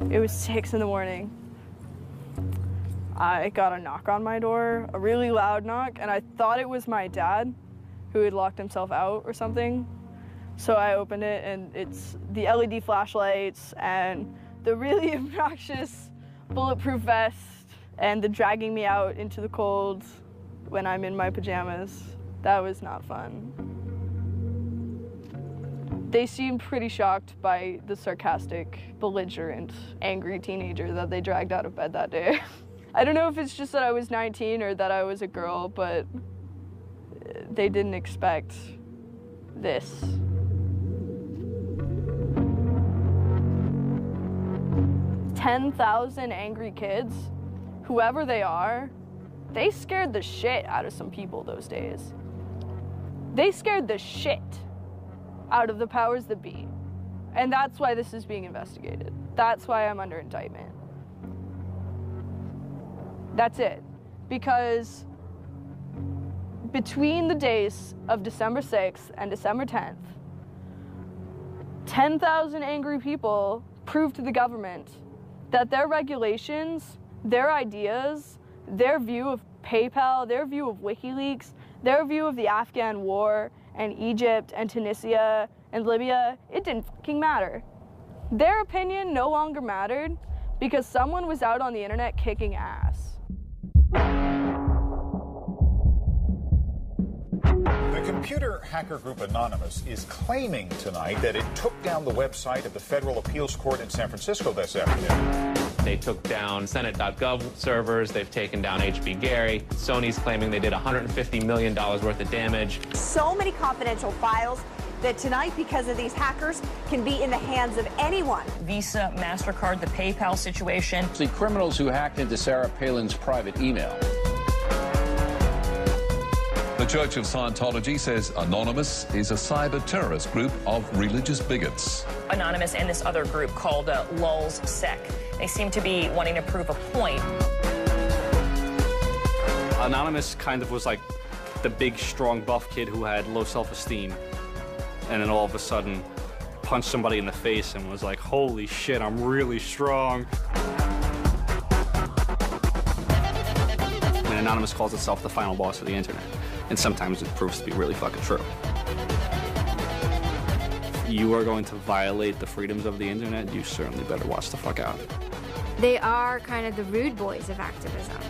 It was 6 in the morning. I got a knock on my door, a really loud knock, and I thought it was my dad who had locked himself out or something. So I opened it, and it's the LED flashlights and the really obnoxious bulletproof vest and the dragging me out into the cold when I'm in my pajamas. That was not fun. They seemed pretty shocked by the sarcastic, belligerent, angry teenager that they dragged out of bed that day. I don't know if it's just that I was 19 or that I was a girl, but they didn't expect this. "10,000 angry kids, whoever they are, they scared the shit out of some people those days. They scared the shit out of the powers that be. And that's why this is being investigated. That's why I'm under indictment. That's it. Because between the days of December 6th and December 10th, 10,000 angry people proved to the government that their regulations, their ideas, their view of PayPal, their view of WikiLeaks, their view of the Afghan war and Egypt and Tunisia and Libya, it didn't fucking matter. Their opinion no longer mattered because someone was out on the internet kicking ass. The computer hacker group Anonymous is claiming tonight that it took down the website of the Federal Appeals Court in San Francisco this afternoon. They took down Senate.gov servers, they've taken down HB Gary. Sony's claiming they did $150 million worth of damage. So many confidential files that tonight, because of these hackers, can be in the hands of anyone. Visa, MasterCard, the PayPal situation. The criminals who hacked into Sarah Palin's private email. The Church of Scientology says Anonymous is a cyber terrorist group of religious bigots. Anonymous and this other group called Lulz Sec. They seem to be wanting to prove a point. Anonymous kind of was like the big, strong, buff kid who had low self-esteem. And then all of a sudden, punched somebody in the face and was like, holy shit, I'm really strong. And Anonymous calls itself the final boss of the internet. And sometimes it proves to be really fucking true. If you are going to violate the freedoms of the internet, you certainly better watch the fuck out. They are kind of the rude boys of activism.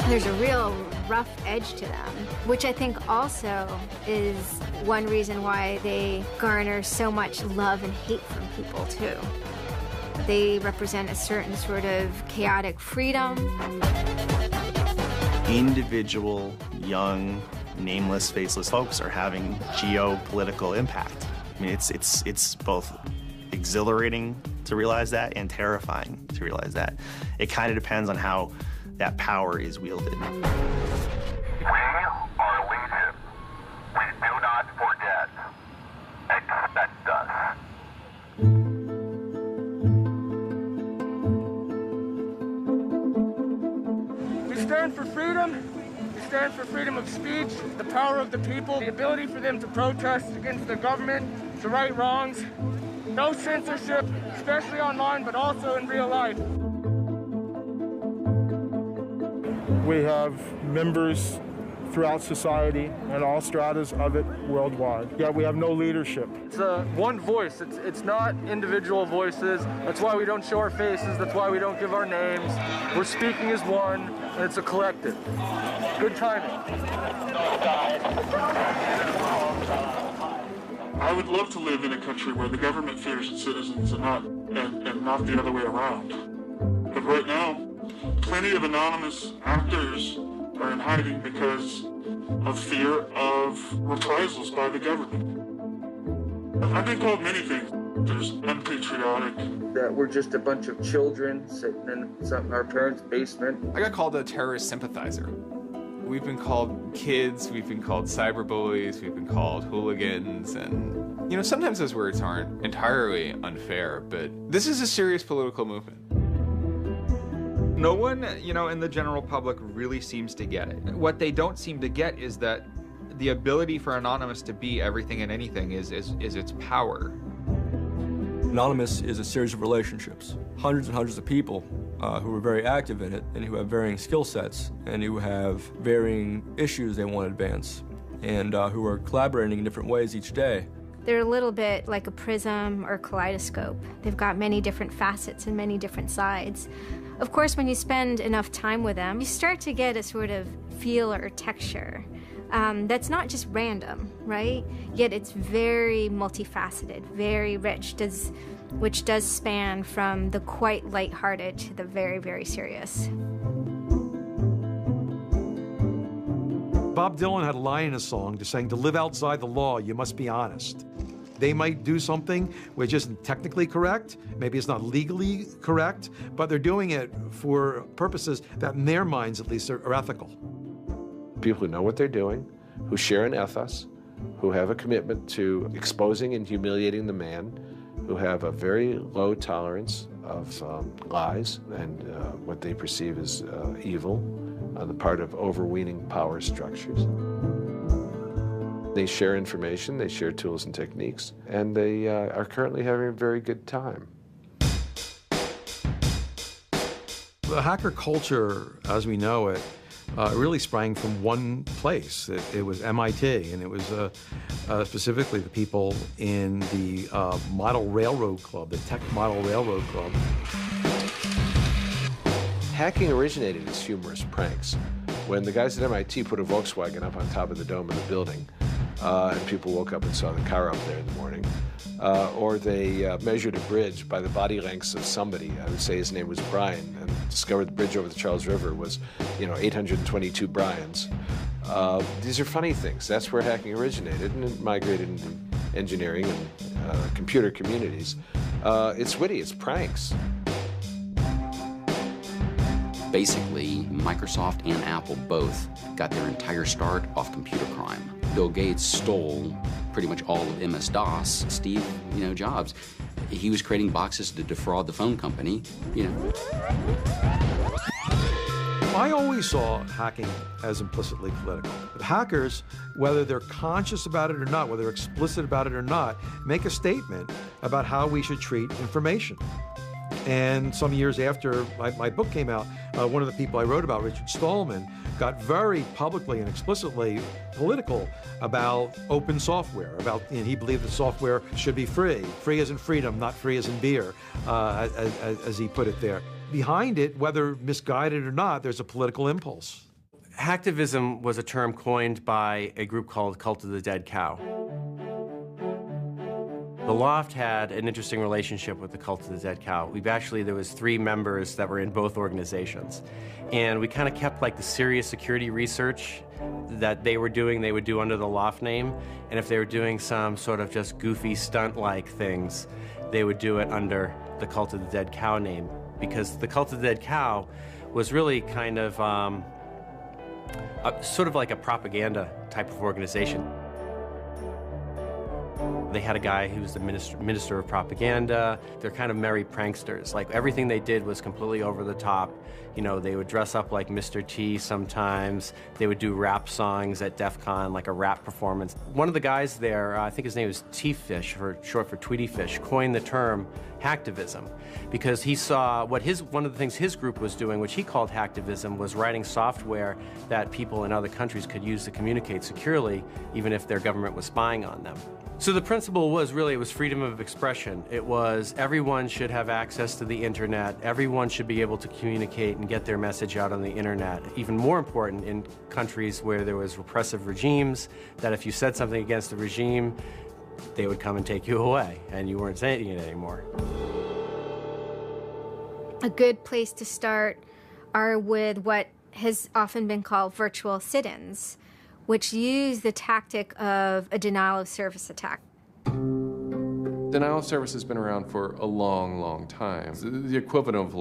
There's a real rough edge to them, which I think also is one reason why they garner so much love and hate from people, too. They represent a certain sort of chaotic freedom. Individual, young, nameless, faceless folks are having geopolitical impact. I mean, it's both exhilarating to realize that and terrifying to realize that. It kind of depends on how that power is wielded. We are legion. We do not forget. Expect us. We stand for freedom. We stand for freedom of speech, the power of the people, the ability for them to protest against the government, to right wrongs. No censorship, especially online, but also in real life. We have members throughout society and all stratas of it worldwide. Yet we have no leadership. It's one voice. It's not individual voices. That's why we don't show our faces. That's why we don't give our names. We're speaking as one, and it's a collective. Good timing. I would love to live in a country where the government fears its citizens and not the other way around. But right now, plenty of anonymous actors are in hiding because of fear of reprisals by the government. I've been called many things. There's unpatriotic. That we're just a bunch of children sitting in our parents' basement. I got called a terrorist sympathizer. We've been called kids, we've been called cyberbullies, we've been called hooligans, and you know, sometimes those words aren't entirely unfair, but this is a serious political movement. No one, in the general public really seems to get it. What they don't seem to get is that the ability for Anonymous to be everything and anything is its power. Anonymous is a series of relationships. Hundreds and hundreds of people who are very active in it and who have varying skill sets and who have varying issues they want to advance and who are collaborating in different ways each day. They're a little bit like a prism or kaleidoscope. They've got many different facets and many different sides. Of course, when you spend enough time with them, you start to get a sort of feel or texture that's not just random, right? Yet it's very multifaceted, very rich, which does span from the quite lighthearted to the very, very serious. Bob Dylan had a line in a song saying, to live outside the law, you must be honest. They might do something which isn't technically correct, maybe it's not legally correct, but they're doing it for purposes that in their minds at least are ethical. People who know what they're doing, who share an ethos, who have a commitment to exposing and humiliating the man, who have a very low tolerance of lies and what they perceive as evil on the part of overweening power structures. They share information, they share tools and techniques, and they are currently having a very good time. The hacker culture, as we know it, really sprang from one place. It was MIT, and it was specifically the people in the Model Railroad Club, the Tech Model Railroad Club. Hacking originated as humorous pranks. When the guys at MIT put a Volkswagen up on top of the dome of the building, and people woke up and saw the car up there in the morning, or they measured a bridge by the body lengths of somebody. I would say his name was Brian, and discovered the bridge over the Charles River was, 822 Brians. These are funny things. That's where hacking originated, and it migrated into engineering and computer communities. It's witty, it's pranks. Basically, Microsoft and Apple both got their entire start off computer crime. Bill Gates stole pretty much all of MS-DOS. Steve, Jobs, he was creating boxes to defraud the phone company, I always saw hacking as implicitly political. But hackers, whether they're conscious about it or not, whether they're explicit about it or not, make a statement about how we should treat information. And some years after my book came out, one of the people I wrote about, Richard Stallman, got very publicly and explicitly political about open software. He believed that software should be free. Free as in freedom, not free as in beer, as he put it there. Behind it, whether misguided or not, there's a political impulse. Hacktivism was a term coined by a group called Cult of the Dead Cow. The Loft had an interesting relationship with the Cult of the Dead Cow. There was 3 members that were in both organizations. And we kind of kept the serious security research that they would do under the Loft name. And if they were doing some sort of just goofy stunt-like things, they would do it under the Cult of the Dead Cow name. Because the Cult of the Dead Cow was really kind of sort of like a propaganda type of organization. They had a guy who was the minister of propaganda. They're kind of merry pranksters. Everything they did was completely over the top. They would dress up like Mr. T sometimes. They would do rap songs at DEF CON, like a rap performance. One of the guys there, I think his name was T-Fish, short for Tweety Fish, coined the term hacktivism because he saw one of the things his group was doing, which he called hacktivism, was writing software that people in other countries could use to communicate securely, even if their government was spying on them. So the principle was freedom of expression. It was everyone should have access to the internet. Everyone should be able to communicate and get their message out on the internet. Even more important in countries where there was repressive regimes, that if you said something against the regime, they would come and take you away, and you weren't saying it anymore. A good place to start are with what has often been called virtual sit-ins, which use the tactic of a denial-of-service attack. Denial of service has been around for a long, long time. The equivalent of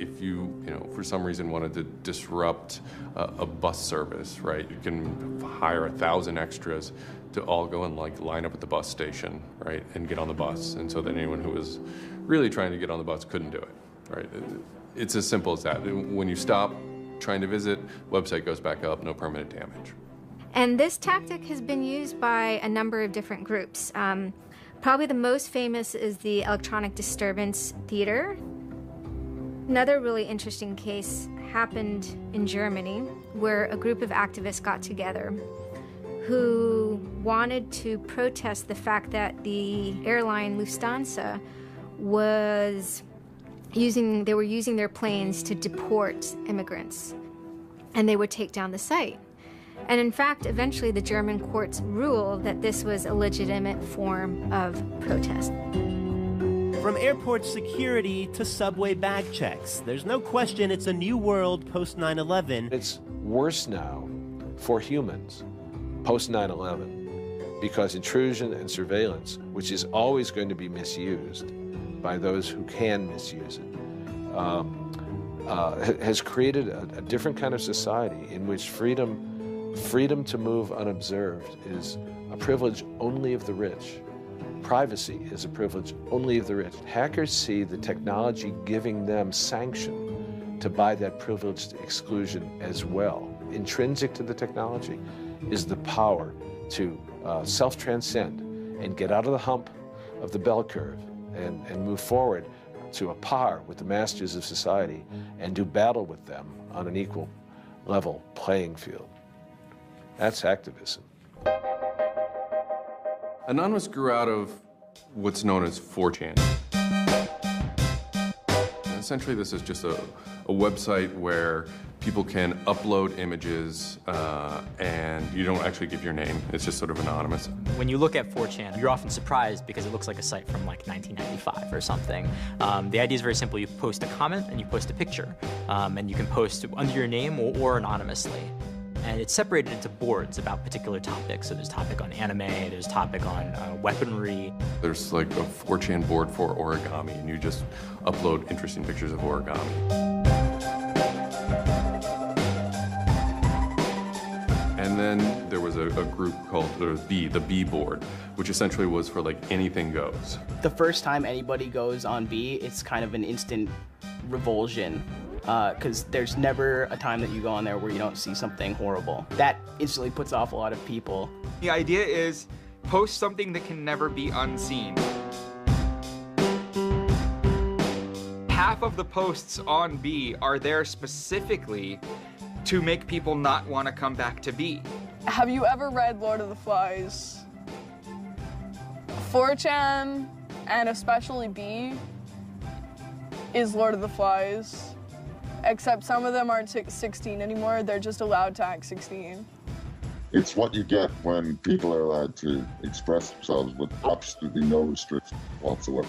if you for some reason wanted to disrupt a bus service, right? You can hire 1,000 extras to all go and line up at the bus station, right, and get on the bus, and so that anyone who was really trying to get on the bus couldn't do it, right? It's as simple as that. When you stop trying to visit, website goes back up, no permanent damage. And this tactic has been used by a number of different groups. Probably the most famous is the Electronic Disturbance Theater. Another really interesting case happened in Germany, where a group of activists got together who wanted to protest the fact that the airline Lufthansa was using their planes to deport immigrants, and they would take down the site. And in fact, eventually the German courts ruled that this was a legitimate form of protest. From airport security to subway bag checks, there's no question it's a new world post 9/11. It's worse now for humans post 9/11 because intrusion and surveillance, which is always going to be misused by those who can misuse it, has created a different kind of society in which freedom to move unobserved is a privilege only of the rich. Privacy is a privilege only of the rich. Hackers see the technology giving them sanction to buy that privileged exclusion as well. Intrinsic to the technology is the power to self-transcend and get out of the hump of the bell curve and move forward to a par with the masters of society and do battle with them on an equal level playing field. That's activism. Anonymous grew out of what's known as 4chan. Essentially, this is just a website where people can upload images and you don't actually give your name. It's just sort of anonymous. When you look at 4chan, you're often surprised because it looks like a site from like 1995 or something. The idea is very simple. You post a comment and you post a picture. And you can post under your name or anonymously. And it's separated into boards about particular topics. So there's a topic on anime, there's a topic on weaponry. There's like a 4chan board for origami, and you just upload interesting pictures of origami. And then there was a group called the B board, which essentially was for like anything goes. The first time anybody goes on B, it's kind of an instant revulsion. Because there's never a time that you go on there where you don't see something horrible. That instantly puts off a lot of people. The idea is post something that can never be unseen. Half of the posts on B are there specifically to make people not want to come back to B. Have you ever read Lord of the Flies? 4chan, and especially B, is Lord of the Flies. Except some of them aren't 16 anymore, they're just allowed to act 16. It's what you get when people are allowed to express themselves with absolutely no restriction whatsoever.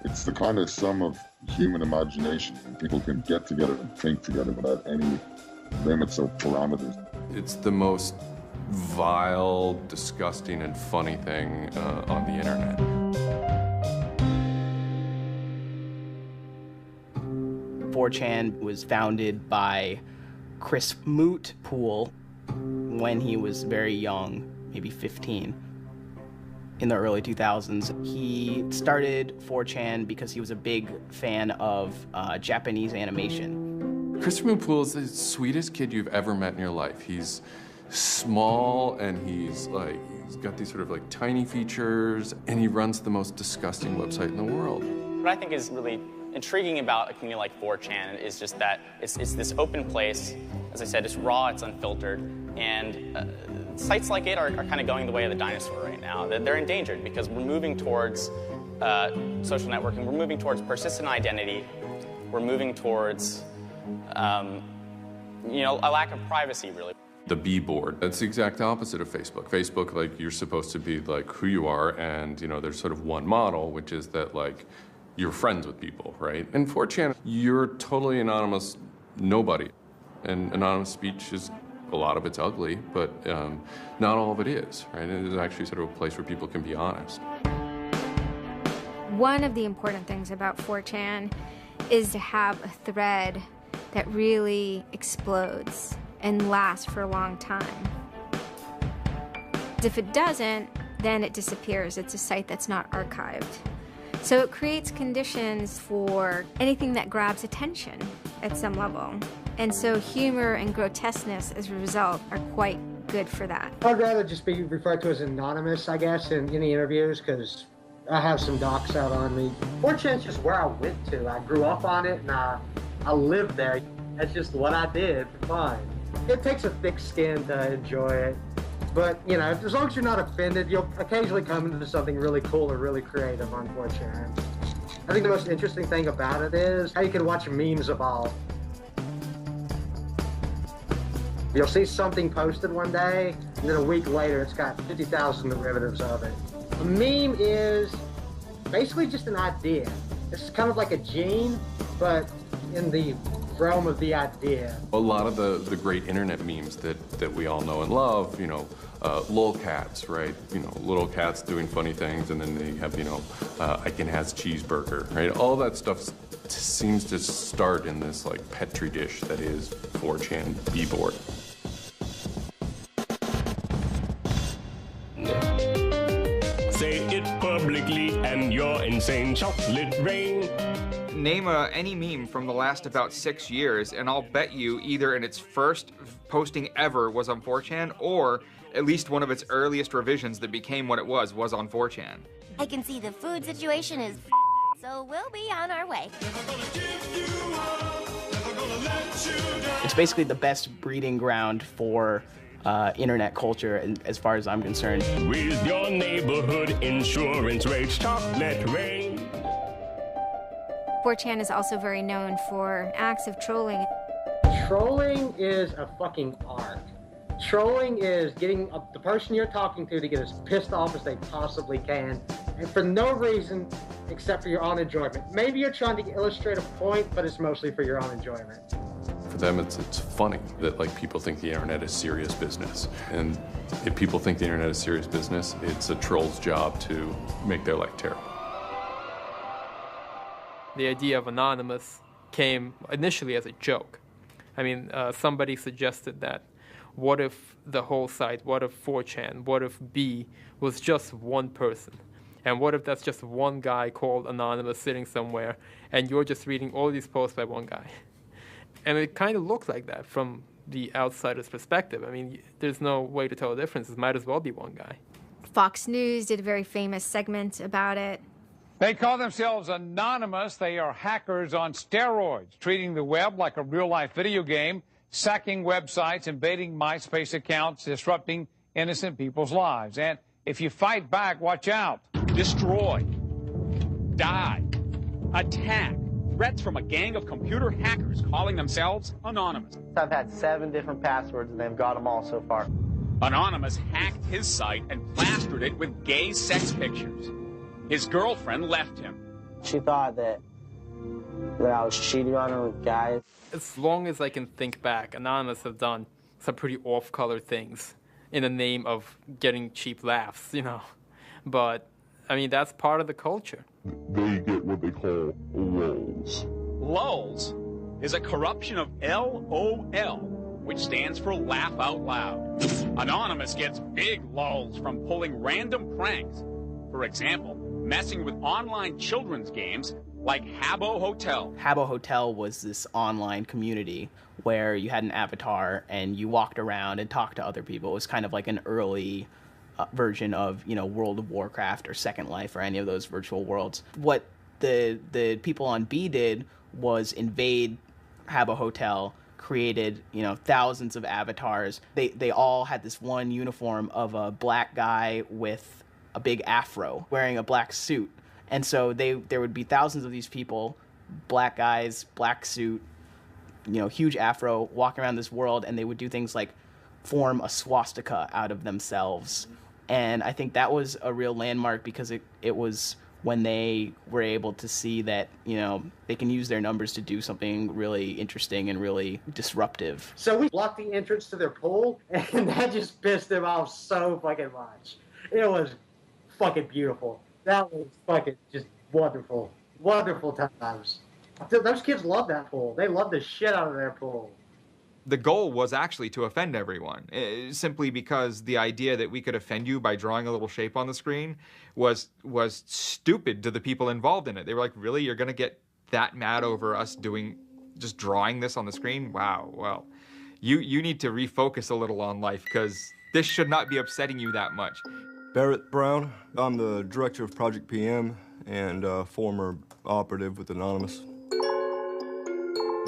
It's the kind of sum of human imagination when people can get together and think together without any limits or parameters. It's the most vile, disgusting, and funny thing on the internet. 4chan was founded by Chris Mootpool when he was very young, maybe 15, in the early 2000s. He started 4chan because he was a big fan of Japanese animation. Chris Mootpool is the sweetest kid you've ever met in your life. He's small and he's got these sort of like tiny features, and he runs the most disgusting website in the world. What I think is really intriguing about a community like 4chan is just that it's this open place. As I said, it's raw, it's unfiltered, and sites like it are kind of going the way of the dinosaur right now. They're endangered because we're moving towards social networking, we're moving towards persistent identity, we're moving towards a lack of privacy, really. The B board, that's the exact opposite of Facebook. Facebook, like, you're supposed to be like who you are, and there's sort of one model, which is that like you're friends with people, right? In 4chan, you're totally anonymous nobody. And anonymous speech is, a lot of it's ugly, but not all of it is, right? It is actually sort of a place where people can be honest. One of the important things about 4chan is to have a thread that really explodes and lasts for a long time. If it doesn't, then it disappears. It's a site that's not archived. So it creates conditions for anything that grabs attention at some level. And so humor and grotesqueness as a result are quite good for that. I'd rather just be referred to as anonymous, I guess, in any interviews, because I have some docs out on me. 4chan's just where I went to. I grew up on it, and I lived there. That's just what I did for fun. It takes a thick skin to enjoy it. But, you know, as long as you're not offended, you'll occasionally come into something really cool or really creative on 4chan. I think the most interesting thing about it is how you can watch memes evolve. You'll see something posted one day, and then a week later it's got 50,000 derivatives of it. A meme is basically just an idea. It's kind of like a gene, but in the realm of the idea. A lot of the great internet memes that we all know and love, you know, lolcats, right? You know, little cats doing funny things, and then they have, you know, Icon has cheeseburger, right? All that stuff seems to start in this like petri dish that is 4chan b-board. Say it publicly and your insane chocolate rain. Name any meme from the last about 6 years, and I'll bet you either in its first posting ever was on 4chan, or at least one of its earliest revisions that became what it was on 4chan. I can see the food situation is so we'll be on our way. It's basically the best breeding ground for internet culture, as far as I'm concerned. With your neighborhood insurance rates, chocolate rain. 4chan is also very known for acts of trolling. Trolling is a fucking art. Trolling is getting the person you're talking to get as pissed off as they possibly can, and for no reason except for your own enjoyment. Maybe you're trying to illustrate a point, but it's mostly for your own enjoyment. For them, it's funny that like people think the internet is serious business, and if people think the internet is serious business, it's a troll's job to make their life terrible. The idea of Anonymous came initially as a joke. I mean, somebody suggested that what if the whole site, what if 4chan, what if B was just one person? And what if that's just one guy called Anonymous sitting somewhere, and you're just reading all these posts by one guy? And it kind of looked like that from the outsider's perspective. I mean, there's no way to tell the difference. It might as well be one guy. Fox News did a very famous segment about it. They call themselves Anonymous. They are hackers on steroids, treating the web like a real-life video game, sacking websites, invading MySpace accounts, disrupting innocent people's lives. And if you fight back, watch out. Destroy. Die. Attack. Threats from a gang of computer hackers calling themselves Anonymous. I've had 7 different passwords, and they've got them all so far. Anonymous hacked his site and plastered it with gay sex pictures. His girlfriend left him. She thought that I was cheating on her with guys. As long as I can think back, Anonymous have done some pretty off-color things in the name of getting cheap laughs, you know. But, I mean, that's part of the culture. They get what they call lulz. Lulz is a corruption of LOL, which stands for laugh out loud. Anonymous gets big lulz from pulling random pranks. For example, messing with online children's games like Habbo Hotel. Habbo Hotel was this online community where you had an avatar and you walked around and talked to other people. It was kind of like an early version of, you know, World of Warcraft or Second Life or any of those virtual worlds. What the people on B did was invade Habbo Hotel, created, you know, thousands of avatars. They all had this one uniform of a black guy with a big afro wearing a black suit. And so there would be thousands of these people, black guys, black suit, you know, huge afro, walking around this world, and they would do things like form a swastika out of themselves. And I think that was a real landmark because it was when they were able to see that, you know, they can use their numbers to do something really interesting and really disruptive. So we blocked the entrance to their pool, and that just pissed them off so fucking much. It was fucking beautiful. That was fucking just wonderful. Wonderful times. Those kids love that pool. They love the shit out of their pool. The goal was actually to offend everyone, simply because the idea that we could offend you by drawing a little shape on the screen was stupid to the people involved in it. They were like, really? You're going to get that mad over us just drawing this on the screen? Wow, well, you need to refocus a little on life because this should not be upsetting you that much. Barrett Brown. I'm the director of Project PM and former operative with Anonymous.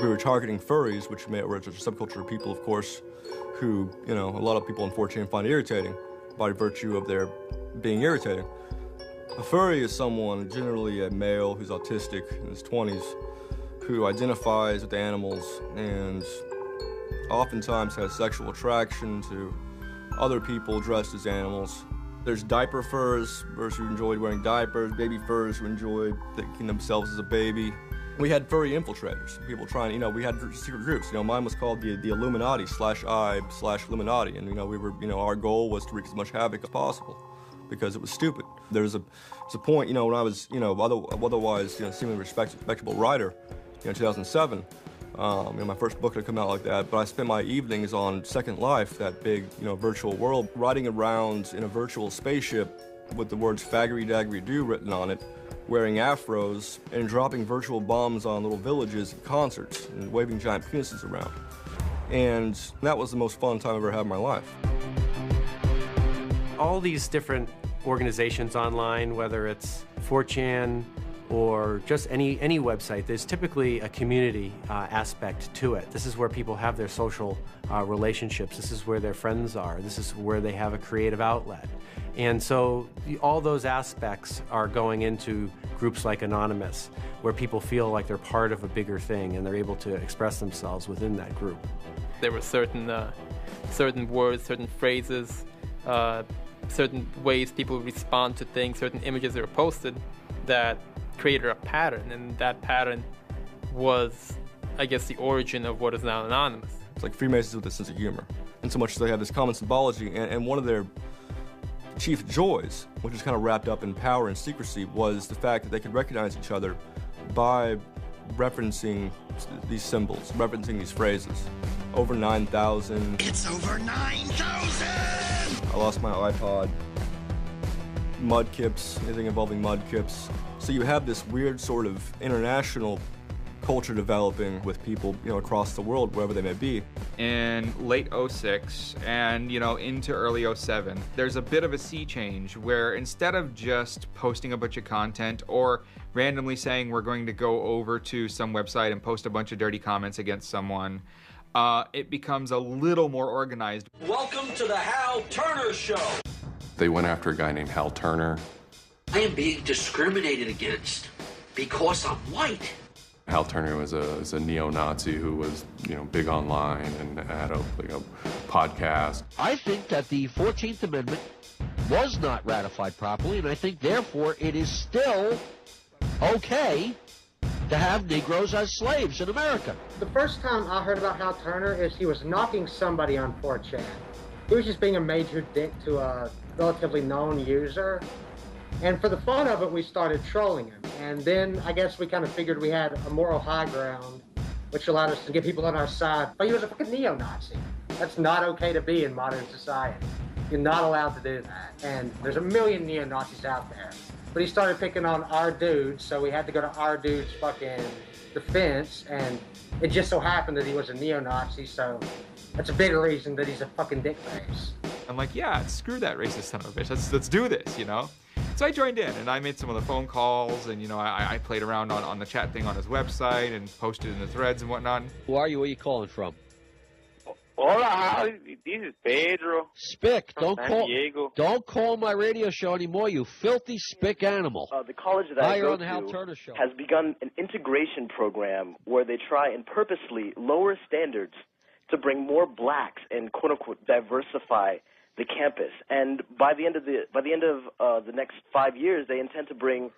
We were targeting furries, which were a subculture of people, of course, who, a lot of people on 4chan find irritating by virtue of their being irritating. A furry is someone, generally a male who's autistic in his 20s, who identifies with animals and oftentimes has sexual attraction to other people dressed as animals. There's diaper furs, furs who enjoyed wearing diapers, baby furs who enjoyed thinking themselves as a baby. We had furry infiltrators, people trying, we had secret groups. Mine was called the Illuminati /I/Illuminati, and we were, our goal was to wreak as much havoc as possible because it was stupid. There's a point, when I was, otherwise, seemingly respectable writer, in 2007. My first book had come out like that, but I spent my evenings on Second Life, that big, virtual world, riding around in a virtual spaceship with the words faggery daggery do written on it, wearing afros and dropping virtual bombs on little villages at concerts and waving giant penises around. And that was the most fun time I've ever had in my life. All these different organizations online, whether it's 4chan, or just any website, there's typically a community aspect to it. This is where people have their social relationships. This is where their friends are. This is where they have a creative outlet. And so all those aspects are going into groups like Anonymous, where people feel like they're part of a bigger thing and they're able to express themselves within that group. There were certain words, certain phrases, certain ways people respond to things, certain images that were posted that created a pattern, and that pattern was, I guess, the origin of what is now Anonymous. It's like Freemasons with a sense of humor, and so much as they have this common symbology, and one of their chief joys, which is kind of wrapped up in power and secrecy, was the fact that they could recognize each other by referencing these symbols, referencing these phrases. Over 9,000. It's over 9,000! I lost my iPod. Mudkips, anything involving mudkips. So you have this weird sort of international culture developing with people, across the world, wherever they may be. In late 06 and, into early 07, there's a bit of a sea change where instead of just posting a bunch of content or randomly saying we're going to go over to some website and post a bunch of dirty comments against someone, it becomes a little more organized. Welcome to the Hal Turner Show. They went after a guy named Hal Turner. I am being discriminated against because I'm white. Hal Turner was a neo-Nazi who was, big online and had a podcast. I think that the 14th Amendment was not ratified properly, and I think, therefore, it is still okay to have Negroes as slaves in America. The first time I heard about Hal Turner is he was knocking somebody on 4chan. He was just being a major dick to a relatively known user. And for the fun of it, we started trolling him. And then I guess we kind of figured we had a moral high ground, which allowed us to get people on our side. But he was a fucking neo-Nazi. That's not okay to be in modern society. You're not allowed to do that. And there's a million neo-Nazis out there. But he started picking on our dudes, so we had to go to our dude's fucking defense. And it just so happened that he was a neo-Nazi, so that's a bigger reason that he's a fucking dickface. I'm like, yeah, screw that racist son of a bitch. Let's do this, So I joined in, and I made some of the phone calls, and, I played around on the chat thing on his website and posted in the threads and whatnot. Who are you? Where are you calling from? Hola, this is Pedro. Spick, Diego. Don't call my radio show anymore, you filthy spick animal. The college that I go on the Hal to Turner Show. has begun an integration program where they try and purposely lower standards to bring more blacks and quote-unquote diversify the campus. And by the end of the next 5 years, they intend to bring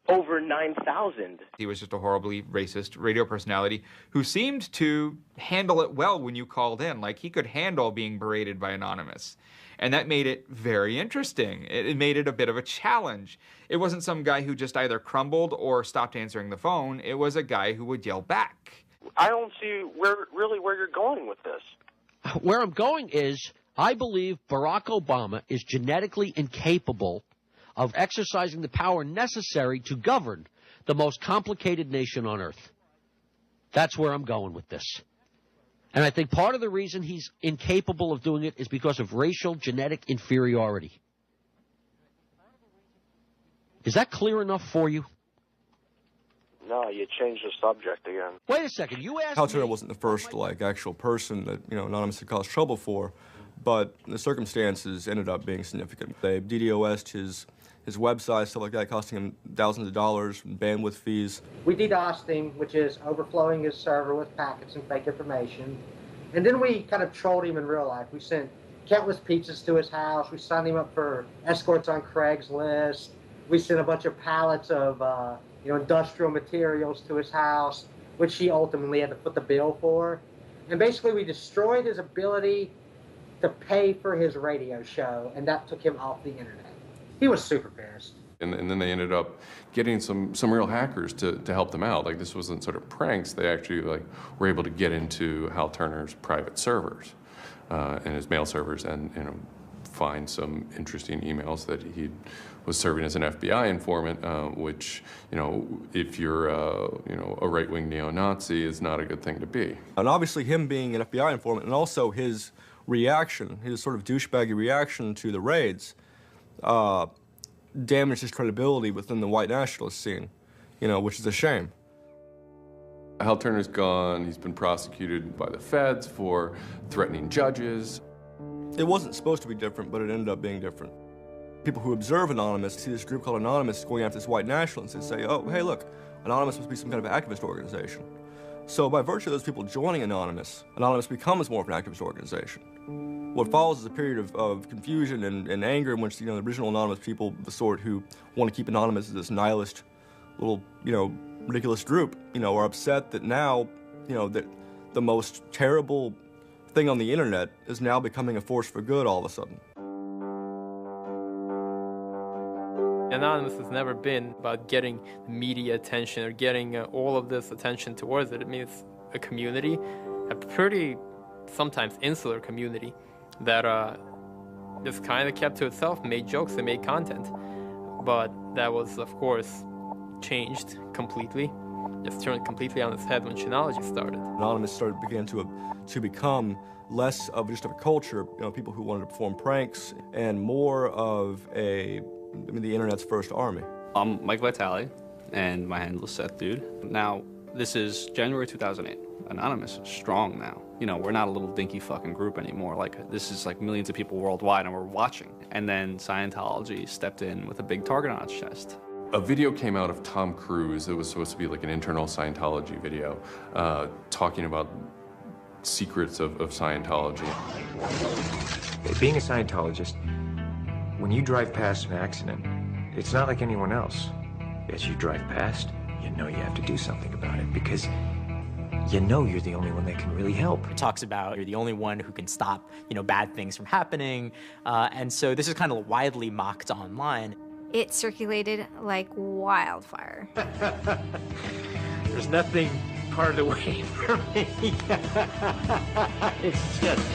over 9,000. He was just a horribly racist radio personality who seemed to handle it well when you called in. Like, he could handle being berated by Anonymous. And that made it very interesting. It made it a bit of a challenge. It wasn't some guy who just either crumbled or stopped answering the phone. It was a guy who would yell back. I don't see where you're going with this. Where I'm going is, I believe Barack Obama is genetically incapable of exercising the power necessary to govern the most complicated nation on earth. That's where I'm going with this. And I think part of the reason he's incapable of doing it is because of racial genetic inferiority. Is that clear enough for you? No, you changed the subject again. Wait a second, you asked Hal Turner me... wasn't the first, like, actual person that, Anonymous had caused trouble for, but the circumstances ended up being significant. They DDoS'd his website, stuff like that, costing him thousands of dollars, bandwidth fees. We DDoSed him, which is overflowing his server with packets and fake information. And then we kind of trolled him in real life. We sent countless pizzas to his house. We signed him up for escorts on Craigslist. We sent a bunch of pallets of industrial materials to his house, which he ultimately had to foot the bill for. And basically we destroyed his ability to pay for his radio show, and that took him off the internet. He was super pissed. And then they ended up getting some real hackers to help them out. Like, this wasn't sort of pranks. They actually were able to get into Hal Turner's private servers and his mail servers, and find some interesting emails that he was serving as an FBI informant, which if you're a right-wing neo-Nazi, is not a good thing to be. And obviously him being an FBI informant, and also his reaction, his sort of douchebaggy reaction to the raids, damaged his credibility within the white nationalist scene, which is a shame. Hal Turner's gone. He's been prosecuted by the feds for threatening judges. It wasn't supposed to be different, but it ended up being different. People who observe Anonymous see this group called Anonymous going after this white nationalist and say, oh, hey, look, Anonymous must be some kind of activist organization. So by virtue of those people joining Anonymous, Anonymous becomes more of an activist organization. What follows is a period of confusion and anger in which the original Anonymous people, the sort who want to keep Anonymous as this nihilist little, ridiculous group, are upset that now, that the most terrible thing on the internet is now becoming a force for good all of a sudden. Anonymous has never been about getting media attention or getting all of this attention towards it. It means a community, a pretty sometimes insular community that just kind of kept to itself, made jokes and made content. But that was, of course, changed completely, just turned completely on its head when Chinology started. Anonymous began to become less of just a culture, people who wanted to perform pranks, and more of the internet's first army. I'm Mike Vitale, and my handle is Seth Dude. Now, this is January 2008. Anonymous is strong now. We're not a little dinky fucking group anymore. This is millions of people worldwide, and we're watching. And then Scientology stepped in with a big target on its chest. A video came out of Tom Cruise. It was supposed to be like an internal Scientology video, talking about secrets of Scientology. Being a Scientologist, when you drive past an accident, it's not like anyone else. As you drive past, you know you have to do something about it because you know you're the only one that can really help. It talks about you're the only one who can stop, bad things from happening. And so this is kind of widely mocked online. It circulated like wildfire. There's nothing part of the way for me. It's just...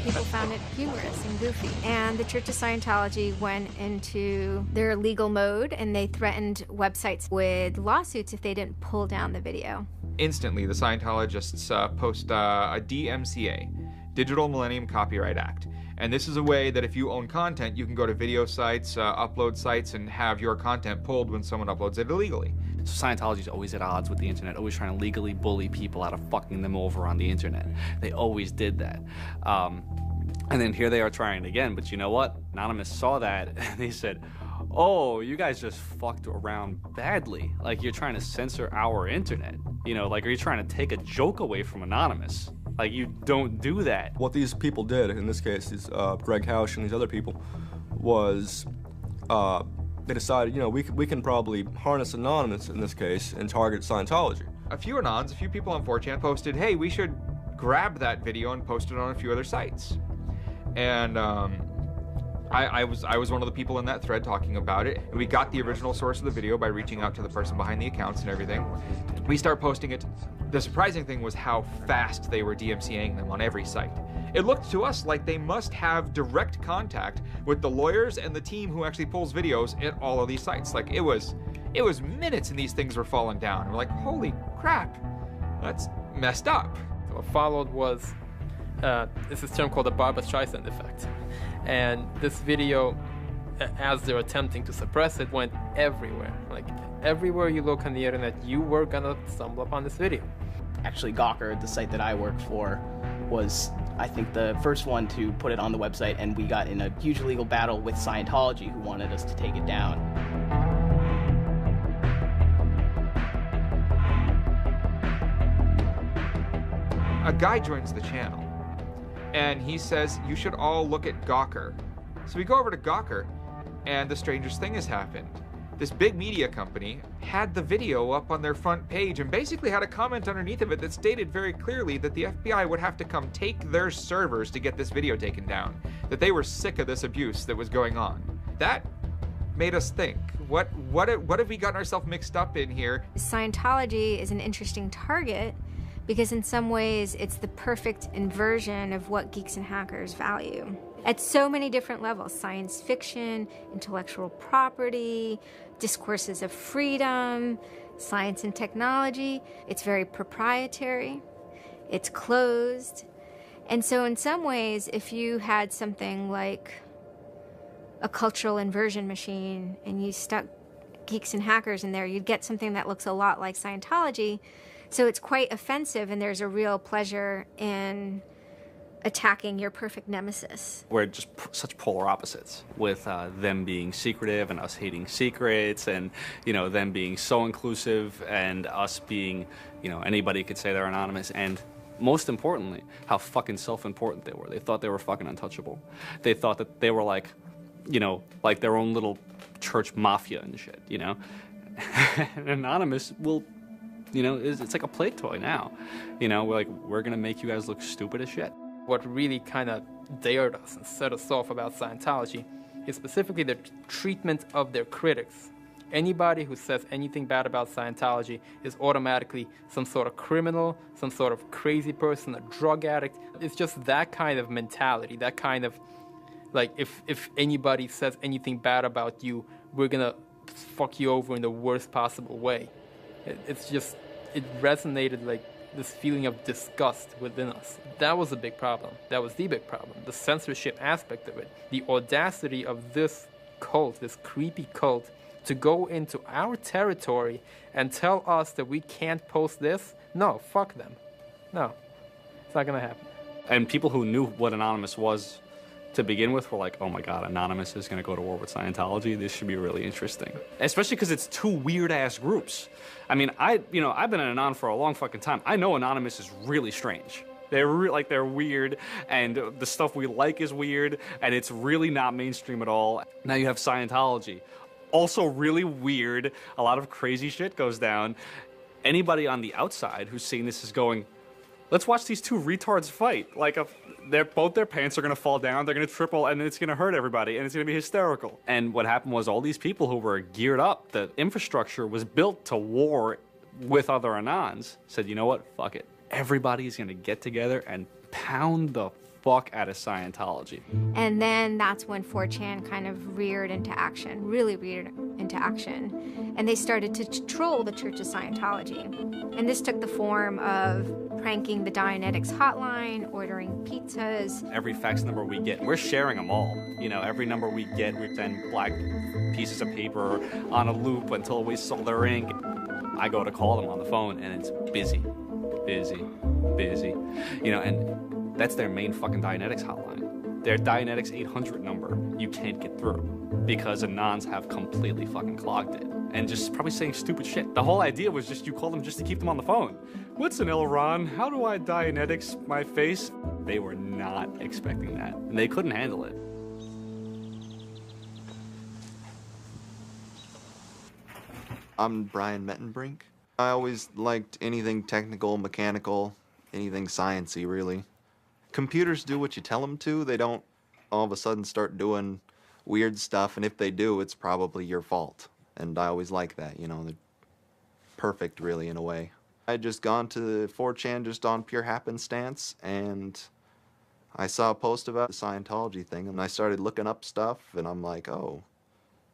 People found it humorous and goofy. And the Church of Scientology went into their legal mode, and they threatened websites with lawsuits if they didn't pull down the video. Instantly, the Scientologists post a DMCA, Digital Millennium Copyright Act. And this is a way that if you own content, you can go to video sites, upload sites, and have your content pulled when someone uploads it illegally. So Scientology's always at odds with the internet, always trying to legally bully people out of fucking them over on the internet. They always did that. And then here they are trying it again, but you know what? Anonymous saw that, and they said, oh, you guys just fucked around badly. You're trying to censor our internet. Are you trying to take a joke away from Anonymous? You don't do that. What these people did, in this case, these Greg Hausch and these other people, was they decided, we can probably harness Anonymous in this case and target Scientology. A few Anons, a few people on 4chan posted, hey, we should grab that video and post it on a few other sites. And I was one of the people in that thread talking about it. And we got the original source of the video by reaching out to the person behind the accounts and everything. We start posting it. The surprising thing was how fast they were DMCAing them on every site. It looked to us like they must have direct contact with the lawyers and the team who actually pulls videos at all of these sites. It was minutes and these things were falling down. And we're like, holy crap, that's messed up. What followed was it's this term called the Barbra Streisand effect. And this video as they're attempting to suppress it, went everywhere. Like, everywhere you look on the internet, you were gonna stumble upon this video. Actually, Gawker, the site that I work for, was, I think, the first one to put it on the website, and we got in a huge legal battle with Scientology, who wanted us to take it down. A guy joins the channel, and he says, you should all look at Gawker. So we go over to Gawker, and the strangest thing has happened. This big media company had the video up on their front page and basically had a comment underneath of it that stated very clearly that the FBI would have to come take their servers to get this video taken down, that they were sick of this abuse that was going on. That made us think, what have we gotten ourselves mixed up in here? Scientology is an interesting target because in some ways it's the perfect inversion of what geeks and hackers value. At so many different levels: science fiction, intellectual property, discourses of freedom, science and technology. It's very proprietary, it's closed. And so in some ways, if you had something like a cultural inversion machine and you stuck geeks and hackers in there, you'd get something that looks a lot like Scientology. So it's quite offensive, and there's a real pleasure in attacking your perfect nemesis. We're just such polar opposites, with them being secretive and us hating secrets, and them being so inclusive and us being, anybody could say they're anonymous, and most importantly, how fucking self-important they were. They thought they were fucking untouchable. They thought that they were like their own little church mafia and shit, And Anonymous will, it's like a play toy now. We're gonna make you guys look stupid as shit. What really kind of dared us and set us off about Scientology is specifically the treatment of their critics. Anybody who says anything bad about Scientology is automatically some sort of criminal, some sort of crazy person, a drug addict. It's just that kind of mentality, that kind of, like, if anybody says anything bad about you, we're gonna fuck you over in the worst possible way. It resonated like this feeling of disgust within us. That was a big problem. That was the big problem. The censorship aspect of it. The audacity of this cult, this creepy cult, to go into our territory and tell us that we can't post this? No, fuck them. No, it's not gonna happen. And people who knew what Anonymous was to begin with were like, oh my god, Anonymous is going to go to war with Scientology. This should be really interesting. Especially because it's two weird-ass groups. I mean, I've been an Anon for a long fucking time. I know Anonymous is really strange. They're weird, and the stuff we like is weird, and it's really not mainstream at all. Now you have Scientology. Also really weird. A lot of crazy shit goes down. Anybody on the outside who's seeing this is going, let's watch these two retards fight. Like, both their pants are gonna fall down, they're gonna triple, and it's gonna hurt everybody, and it's gonna be hysterical. And what happened was all these people who were geared up, the infrastructure was built to war with other Anons, said, you know what, fuck it. Everybody's gonna get together and pound the fuck out of Scientology. And then that's when 4chan kind of reared into action, really reared into action. And they started to troll the Church of Scientology. And this took the form of pranking the Dianetics hotline, ordering pizzas. Every fax number we get, we're sharing them all. Every number we get, we send black pieces of paper on a loop until we sold their ink. I go to call them on the phone, and it's busy. And that's their main fucking Dianetics hotline. Their Dianetics 800 number, you can't get through because Anons have completely fucking clogged it. And just probably saying stupid shit. The whole idea was just you call them just to keep them on the phone. What's an Elron? How do I Dianetics my face? They were not expecting that, and they couldn't handle it. I'm Brian Mettenbrink. I always liked anything technical, mechanical, anything sciencey, really. Computers do what you tell them to. They don't all of a sudden start doing weird stuff, and if they do, it's probably your fault. And I always like that, they're perfect, really, in a way. I had just gone to 4chan just on pure happenstance, and I saw a post about the Scientology thing, and I started looking up stuff, and I'm like, oh,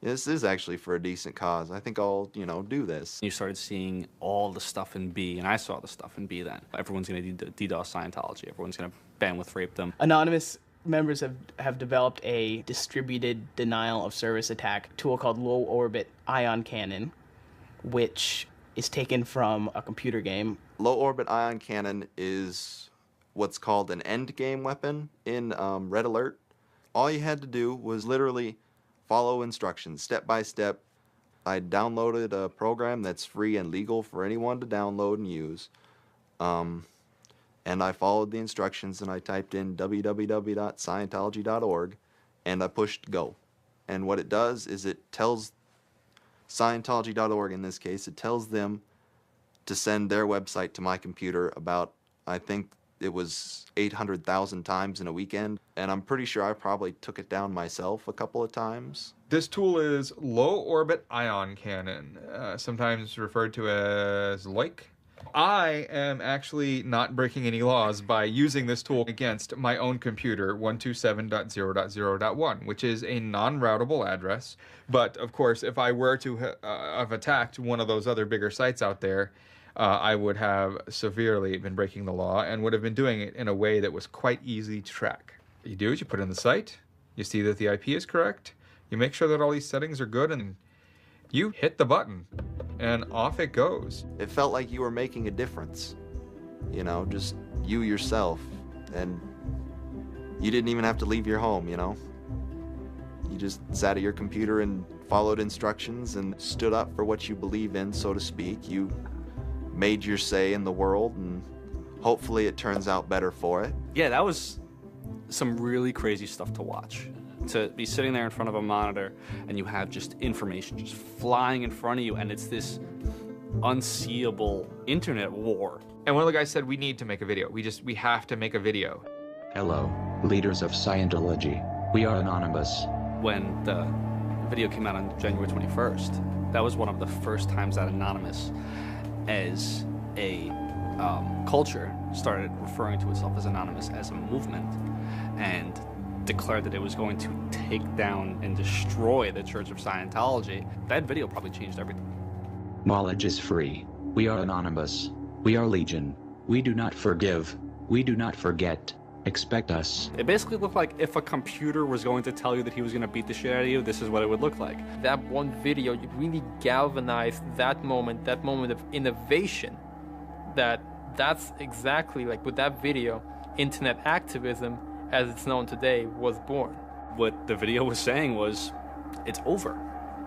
this is actually for a decent cause. I think I'll, do this. You started seeing all the stuff in B, and I saw the stuff in B then. Everyone's going to DDoS Scientology. Everyone's going to bandwidth rape them. Anonymous members have developed a distributed denial of service attack tool called low orbit ion cannon, which is taken from a computer game. Low orbit ion cannon is what's called an end game weapon in Red Alert. All you had to do was literally follow instructions step by step. I downloaded a program that's free and legal for anyone to download and use. And I followed the instructions and I typed in www.scientology.org and I pushed go. And what it does is it tells Scientology.org, in this case, it tells them to send their website to my computer about, I think it was 800,000 times in a weekend. And I'm pretty sure I probably took it down myself a couple of times. This tool is low orbit ion cannon, sometimes referred to as LOIC. I am actually not breaking any laws by using this tool against my own computer, 127.0.0.1, which is a non-routable address. But of course, if I were to have attacked one of those other bigger sites out there, I would have severely been breaking the law and would have been doing it in a way that was quite easy to track. You do it, you put in the site, you see that the IP is correct, you make sure that all these settings are good, and you hit the button, and off it goes. It felt like you were making a difference. You know, just you yourself. And you didn't even have to leave your home, you know? You just sat at your computer and followed instructions and stood up for what you believe in, so to speak. You made your say in the world, and hopefully it turns out better for it. Yeah, that was some really crazy stuff to watch. To be sitting there in front of a monitor and you have just information just flying in front of you, and it's this unseeable internet war. And one of the guys said, we need to make a video. We have to make a video. Hello, leaders of Scientology. We are Anonymous. When the video came out on January 21st, that was one of the first times that Anonymous as a culture started referring to itself as Anonymous as a movement, and declared that it was going to take down and destroy the Church of Scientology. That video probably changed everything. Knowledge is free. We are Anonymous. We are Legion. We do not forgive. We do not forget. Expect us. It basically looked like if a computer was going to tell you that he was going to beat the shit out of you, this is what it would look like. That one video, you really galvanized that moment of innovation. That's exactly like with that video, internet activism as it's known today was born. What the video was saying was, it's over.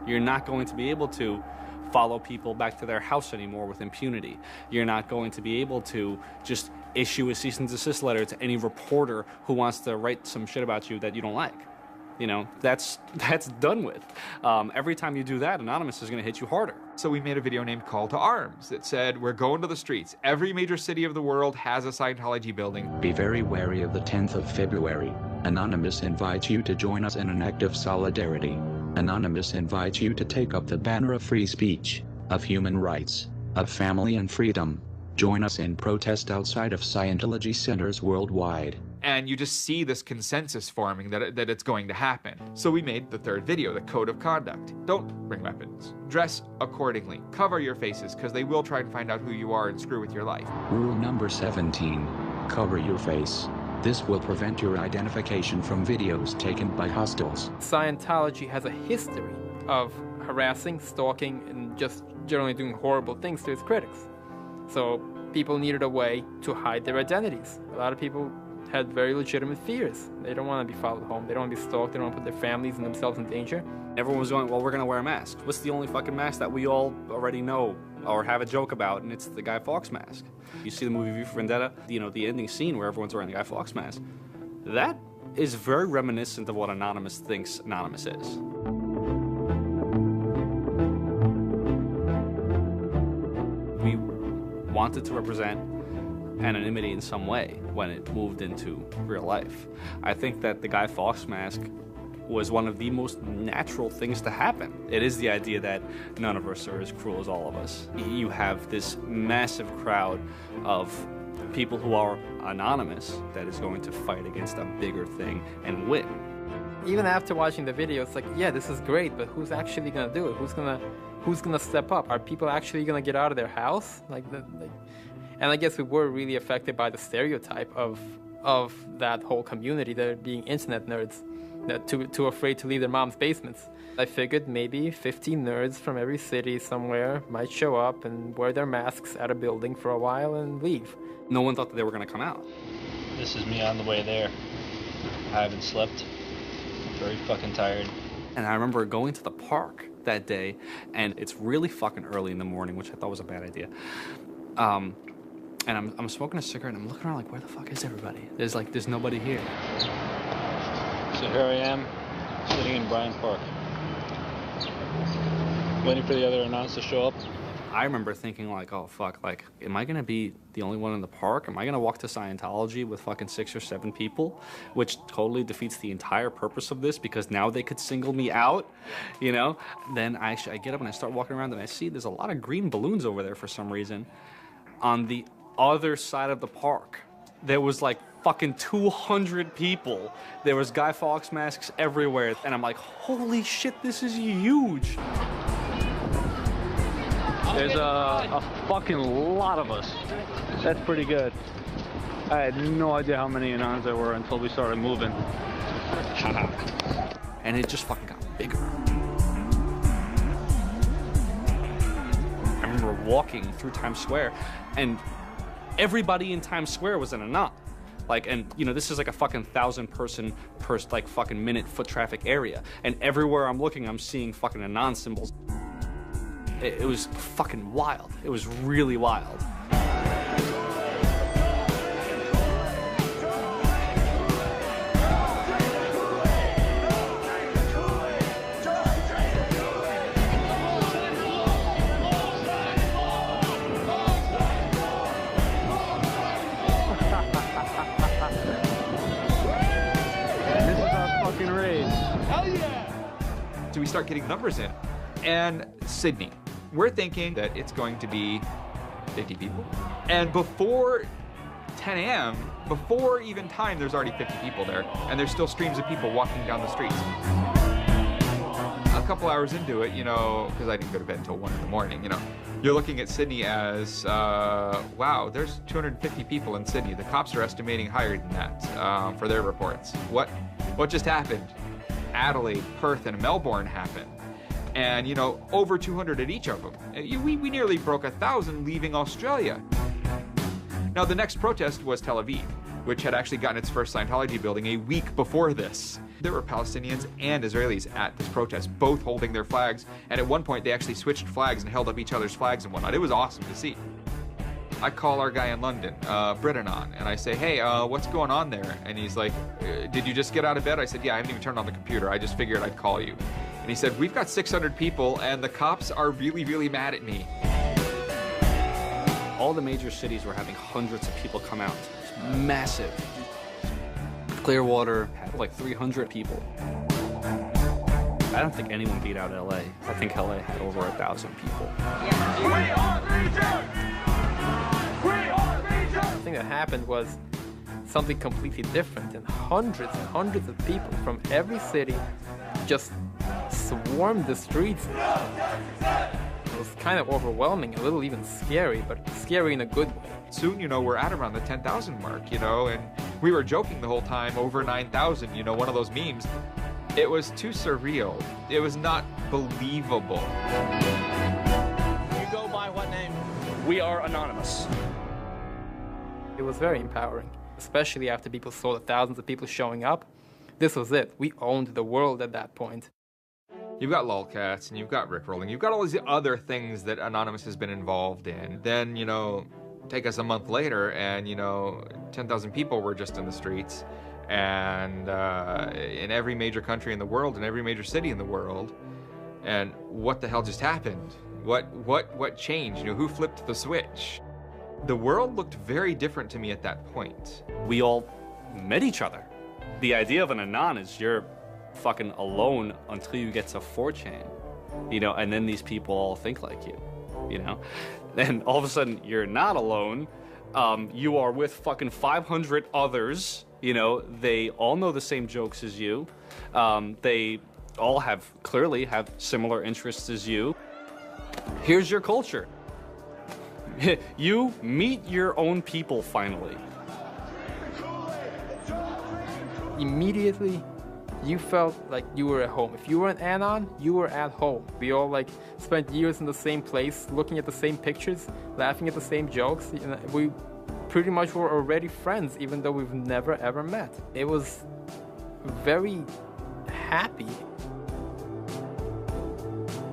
You're not going to be able to follow people back to their house anymore with impunity. You're not going to be able to just issue a cease and desist letter to any reporter who wants to write some shit about you that you don't like. You know, that's done with. Every time you do that, Anonymous is going to hit you harder. So we made a video named Call to Arms that said, we're going to the streets. Every major city of the world has a Scientology building. Be very wary of the 10th of February. Anonymous invites you to join us in an act of solidarity. Anonymous invites you to take up the banner of free speech, of human rights, of family and freedom. Join us in protest outside of Scientology centers worldwide. And you just see this consensus forming that it's going to happen. So we made the third video, the code of conduct. Don't bring weapons. Dress accordingly. Cover your faces, because they will try and find out who you are and screw with your life. Rule number 17. Cover your face. This will prevent your identification from videos taken by hostiles. Scientology has a history of harassing, stalking, and just generally doing horrible things to its critics. So people needed a way to hide their identities. A lot of people had very legitimate fears. They don't want to be followed home. They don't want to be stalked. They don't want to put their families and themselves in danger. Everyone was going, well, we're going to wear a mask. What's the only fucking mask that we all already know or have a joke about? And it's the Guy Fawkes mask. You see the movie V for Vendetta, you know, the ending scene where everyone's wearing the Guy Fawkes mask. That is very reminiscent of what Anonymous thinks Anonymous is. We wanted to represent anonymity in some way when it moved into real life. I think that the Guy Fawkes mask was one of the most natural things to happen. It is the idea that none of us are as cruel as all of us. You have this massive crowd of people who are anonymous that is going to fight against a bigger thing and win. Even after watching the video, it's like, yeah, this is great, but who's actually gonna do it? Who's gonna step up? Are people actually gonna get out of their house? And I guess we were really affected by the stereotype of of that whole community, they're being internet nerds, too afraid to leave their mom's basements. I figured maybe 50 nerds from every city somewhere might show up and wear their masks at a building for a while and leave. No one thought that they were going to come out. This is me on the way there. I haven't slept. I'm very fucking tired. And I remember going to the park that day, and it's really fucking early in the morning, which I thought was a bad idea. And I'm smoking a cigarette, and I'm looking around like, where the fuck is everybody? There's nobody here. So here I am, sitting in Bryant Park, waiting for the other announcers to show up. I remember thinking like, oh fuck, like, am I gonna be the only one in the park? Am I gonna walk to Scientology with fucking 6 or 7 people? Which totally defeats the entire purpose of this, because now they could single me out, you know? Then I get up and I start walking around and I see there's a lot of green balloons over there for some reason. On the other side of the park, there was like fucking 200 people. There was Guy Fawkes masks everywhere. And I'm like, holy shit, this is huge. There's a fucking lot of us. That's pretty good. I had no idea how many Anons there were until we started moving. And it just fucking got bigger. I remember walking through Times Square, and everybody in Times Square was an Anon. Like, and you know, this is like a fucking 1,000-person per like fucking minute foot traffic area. And everywhere I'm looking, I'm seeing fucking Anon symbols. It was fucking wild. It was really wild. This is our fucking race. Hell yeah! So we start getting numbers in. And Sydney. We're thinking that it's going to be 50 people. And before 10 a.m., before even time, there's already 50 people there. And there's still streams of people walking down the streets. A couple hours into it, you know, because I didn't go to bed until 1 in the morning, you know, you're looking at Sydney as, wow, there's 250 people in Sydney. The cops are estimating higher than that for their reports. What just happened? Adelaide, Perth, and Melbourne happened. And, you know, over 200 at each of them. We nearly broke 1,000 leaving Australia. Now, the next protest was Tel Aviv, which had actually gotten its first Scientology building a week before this. There were Palestinians and Israelis at this protest, both holding their flags. And at one point, they actually switched flags and held up each other's flags and whatnot. It was awesome to see. I call our guy in London, Britanon, and I say, hey, what's going on there? And he's like, did you just get out of bed? I said, yeah, I haven't even turned on the computer. I just figured I'd call you. And he said, we've got 600 people, and the cops are really, really mad at me. All the major cities were having hundreds of people come out. It's massive. Clearwater had like 300 people. I don't think anyone beat out LA. I think LA had over 1,000 people. The thing that happened was something completely different, and hundreds of people from every city just swarmed the streets. It was kind of overwhelming, a little even scary, but scary in a good way. Soon, you know, we're at around the 10,000 mark, you know, and we were joking the whole time, over 9,000, you know, one of those memes. It was too surreal. It was not believable. You go by what name? We are Anonymous. It was very empowering, especially after people saw the thousands of people showing up. This was it. We owned the world at that point. You've got lolcats, and you've got rickrolling. You've got all these other things that Anonymous has been involved in. Then, you know, take us a month later, and, you know, 10,000 people were just in the streets. And in every major country in the world, in every major city in the world. And what the hell just happened? What changed? You know, who flipped the switch? The world looked very different to me at that point. We all met each other. The idea of an Anon is you're fucking alone until you get to 4chan, you know, and then these people all think like you know? Then all of a sudden you're not alone. You are with fucking 500 others, you know, they all know the same jokes as you. They all clearly have similar interests as you. Here's your culture. You meet your own people finally. immediately you felt like you were at home. If you were an Anon, you were at home. We all like spent years in the same place, looking at the same pictures, laughing at the same jokes. You know, we pretty much were already friends, even though we've never ever met. It was very happy.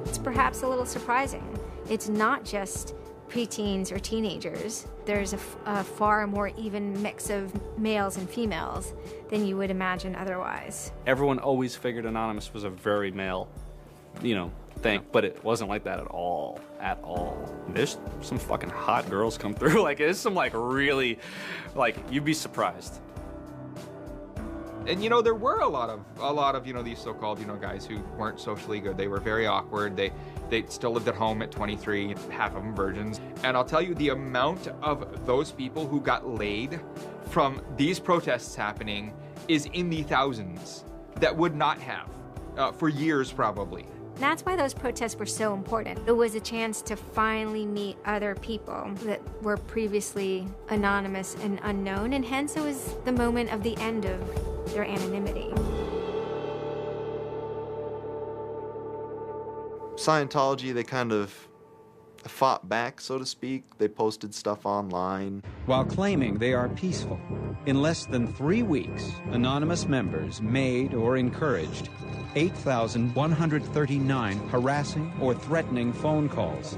It's perhaps a little surprising. It's not just preteens or teenagers. There's a far more even mix of males and females than you would imagine otherwise. Everyone always figured Anonymous was a very male, thing, but it wasn't like that at all, There's some fucking hot girls come through. Like, there's some really, you'd be surprised. And there were a lot of these so-called guys who weren't socially good. They were very awkward. They still lived at home at 23, half of them virgins. And I'll tell you, the amount of those people who got laid from these protests happening is in the thousands that would not have for years probably. That's why those protests were so important. It was a chance to finally meet other people that were previously anonymous and unknown, and hence it was the moment of the end of their anonymity. Scientology, they kind of fought back, so to speak. They posted stuff online. While claiming they are peaceful, in less than 3 weeks, anonymous members made or encouraged 8,139 harassing or threatening phone calls,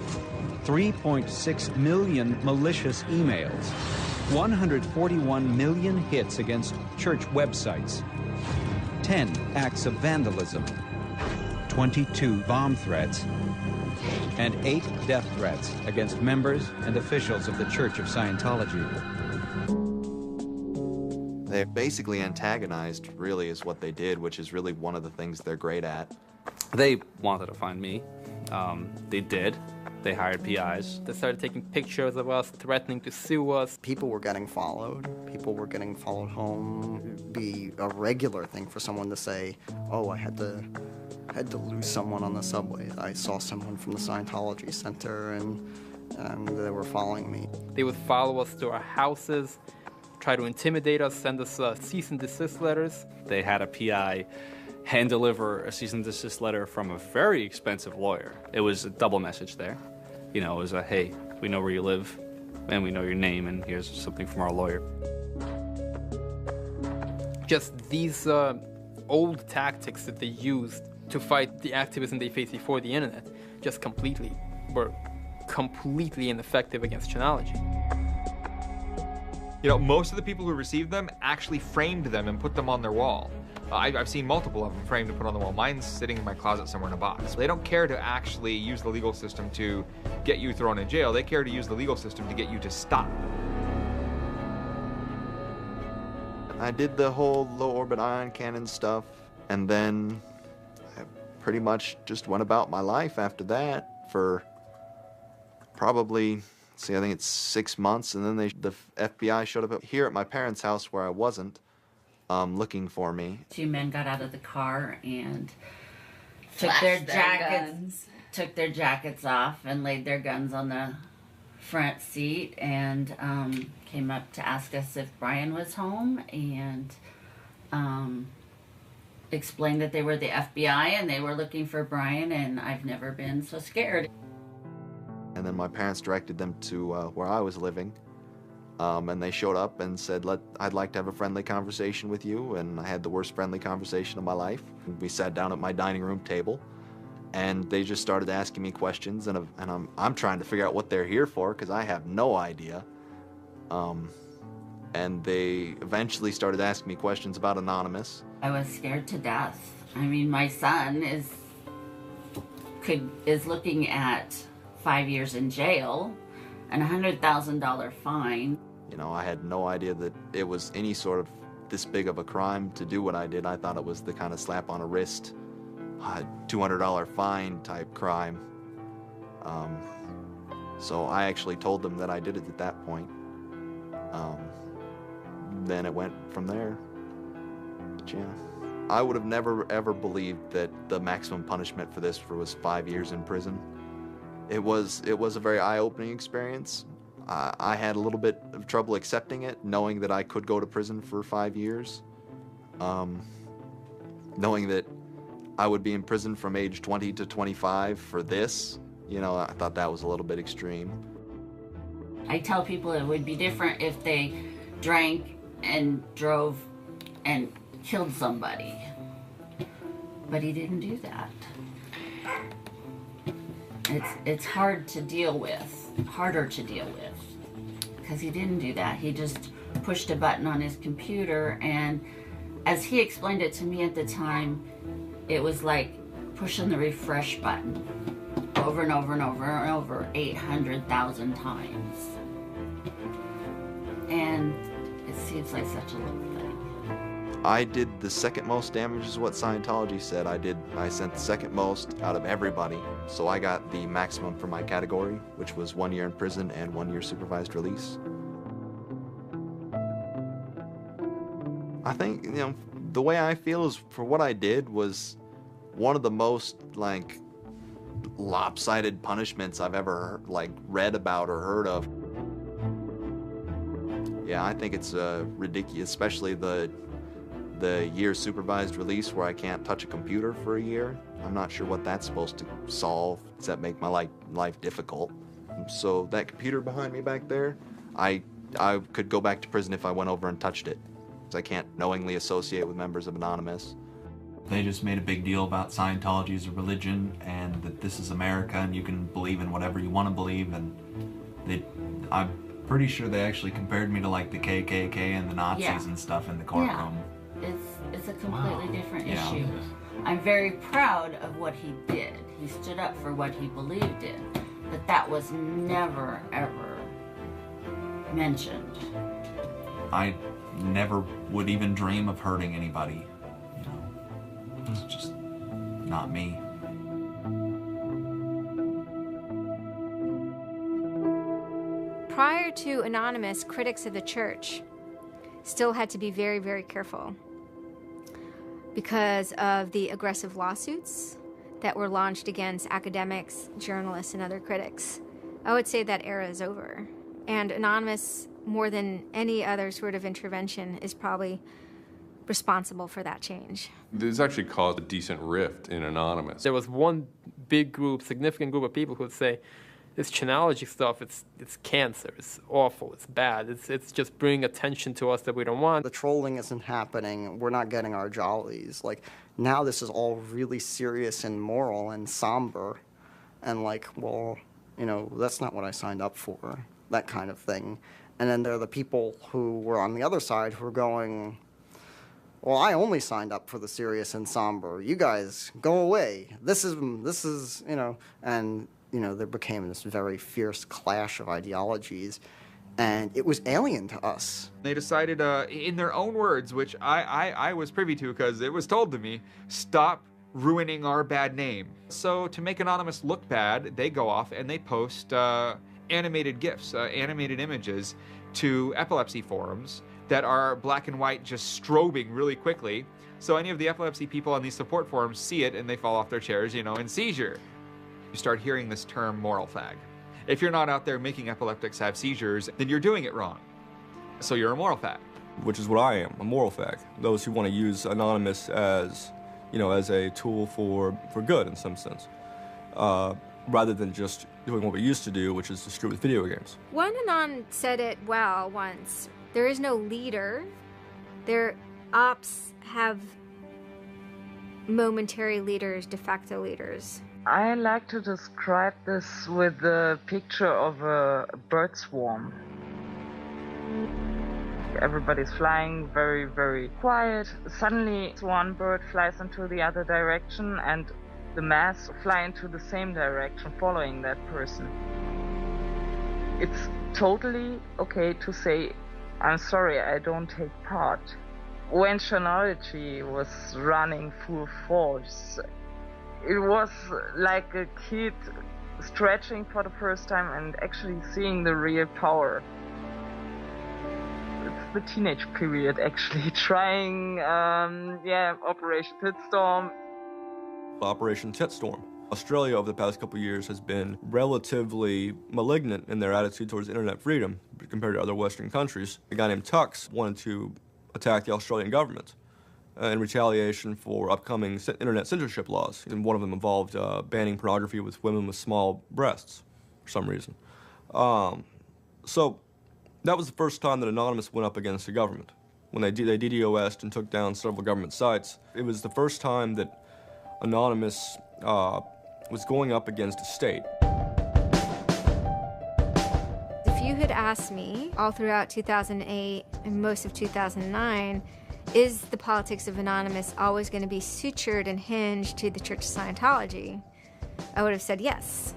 3.6 million malicious emails, 141 million hits against church websites, 10 acts of vandalism, 22 bomb threats, and 8 death threats against members and officials of the Church of Scientology. They basically antagonized, really, is what they did, which is really one of the things they're great at. They wanted to find me. They did. They hired PIs. They started taking pictures of us, threatening to sue us. People were getting followed. People were getting followed home. It'd be a regular thing for someone to say, oh, I had to lose someone on the subway. I saw someone from the Scientology Center, and they were following me. They would follow us to our houses, try to intimidate us, send us cease and desist letters. They had a PI hand deliver a cease and desist letter from a very expensive lawyer. It was a double message there. It was a, hey, we know where you live, and we know your name, and here's something from our lawyer. Just these old tactics that they used to fight the activism they faced before the internet were completely ineffective against Chanology. Most of the people who received them actually framed them and put them on their wall. I've seen multiple of them framed and put on the wall. Mine's sitting in my closet somewhere in a box. They don't care to actually use the legal system to get you thrown in jail. They care to use the legal system to get you to stop. I did the whole low orbit ion cannon stuff, and then I pretty much just went about my life after that for probably, I think it's 6 months, and then the FBI showed up here at my parents' house where I wasn't, looking for me. 2 men got out of the car and took took their jackets off and laid their guns on the front seat and came up to ask us if Brian was home and explained that they were the FBI and they were looking for Brian, and I've never been so scared. And then my parents directed them to where I was living. And they showed up and said, I'd like to have a friendly conversation with you. And I had the worst friendly conversation of my life. We sat down at my dining room table, and they just started asking me questions, and I'm trying to figure out what they're here for, because I have no idea. And they eventually started asking me questions about Anonymous. I was scared to death. I mean, my son is looking at 5 years in jail and a $100,000 fine. I had no idea that it was any sort of this big of a crime to do what I did. I thought it was the kind of slap on a wrist, $200 fine type crime. So I actually told them that I did it at that point. Then it went from there. But yeah, I would have never ever believed that the maximum punishment for this was 5 years in prison. It was a very eye-opening experience. I had a little bit of trouble accepting it, knowing that I could go to prison for 5 years. Knowing that I would be in prison from age 20 to 25 for this, you know, I thought that was a little bit extreme. I tell people it would be different if they drank and drove and killed somebody. But he didn't do that. It's hard to deal with, harder to deal with, because he didn't do that. He just pushed a button on his computer, and as he explained it to me at the time, it was like pushing the refresh button over and over and over and over 800,000 times. And it seems like such a little thing. I did the second most damage is what Scientology said. I sent the second most out of everybody. So I got the maximum for my category, which was 1 year in prison and 1 year supervised release. I think, you know, the way I feel is for what I did was one of the most, like, lopsided punishments I've ever, like, read about or heard of. Yeah, I think it's ridiculous, especially the year supervised release where I can't touch a computer for a year. I'm not sure what that's supposed to solve, except make my life difficult. So that computer behind me back there, I could go back to prison if I went over and touched it. I can't knowingly associate with members of Anonymous. They just made a big deal about Scientology as a religion and that this is America and you can believe in whatever you want to believe, and I'm pretty sure they actually compared me to like the KKK and the Nazis and stuff in the courtroom. Yeah, it's a completely different issue. I'm very proud of what he did. He stood up for what he believed in, but that was never, ever mentioned. I never would even dream of hurting anybody, you know. It's just not me. Prior to Anonymous, critics of the church still had to be very, very careful because of the aggressive lawsuits that were launched against academics, journalists, and other critics. I would say that era is over. And Anonymous, more than any other sort of intervention, is probably responsible for that change. This actually caused a decent rift in Anonymous. There was one big group, significant group of people who would say, this Chinology stuff, it's cancer, it's awful, it's bad, it's just bringing attention to us that we don't want. The trolling isn't happening, we're not getting our jollies. Like, now this is all really serious and moral and somber. And like, well, you know, that's not what I signed up for, that kind of thing. And then there are the people who were on the other side who are going, well, I only signed up for the serious and somber. You guys, go away. This is, you know, and, you know, there became this very fierce clash of ideologies, and it was alien to us. They decided, in their own words, which I was privy to because it was told to me, stop ruining our bad name. So to make Anonymous look bad, they go off and they post animated GIFs, animated images to epilepsy forums that are black and white, just strobing really quickly. So any of the epilepsy people on these support forums see it and they fall off their chairs, you know, in seizure. You start hearing this term moral fag. If you're not out there making epileptics have seizures, then you're doing it wrong. So you're a moral fag. Which is what I am, a moral fag. Those who want to use Anonymous as, you know, as a tool for good in some sense, rather than just doing what we used to do, which is distribute video games. One Anon said it well once. There is no leader. Their ops have momentary leaders, de facto leaders. I like to describe this with the picture of a bird swarm. Everybody's flying very, very quiet. Suddenly one bird flies into the other direction and the mass fly into the same direction following that person. It's totally okay to say, I'm sorry, I don't take part. When Chinology was running full force, it was like a kid stretching for the first time and actually seeing the real power. It's the teenage period, actually, trying, Operation Pitstorm. Operation Titstorm. Australia over the past couple of years has been relatively malignant in their attitude towards internet freedom compared to other Western countries. A guy named Tux wanted to attack the Australian government. in retaliation for upcoming internet censorship laws. And one of them involved banning pornography with women with small breasts for some reason. So that was the first time that Anonymous went up against the government. When they DDoS'd and took down several government sites, it was the first time that Anonymous was going up against a state. If you had asked me all throughout 2008 and most of 2009, is the politics of Anonymous always going to be sutured and hinged to the Church of Scientology? I would have said yes.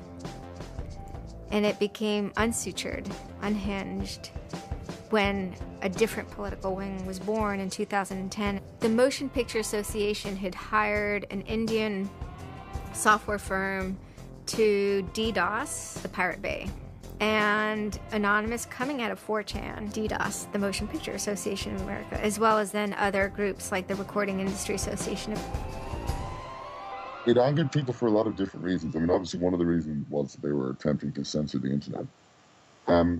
And it became unsutured, unhinged, when a different political wing was born in 2010. The Motion Picture Association had hired an Indian software firm to DDoS the Pirate Bay. And Anonymous, coming out of 4chan, DDoS, the Motion Picture Association of America, as well as then other groups like the Recording Industry Association. It angered people for a lot of different reasons. I mean, obviously one of the reasons was that they were attempting to censor the internet.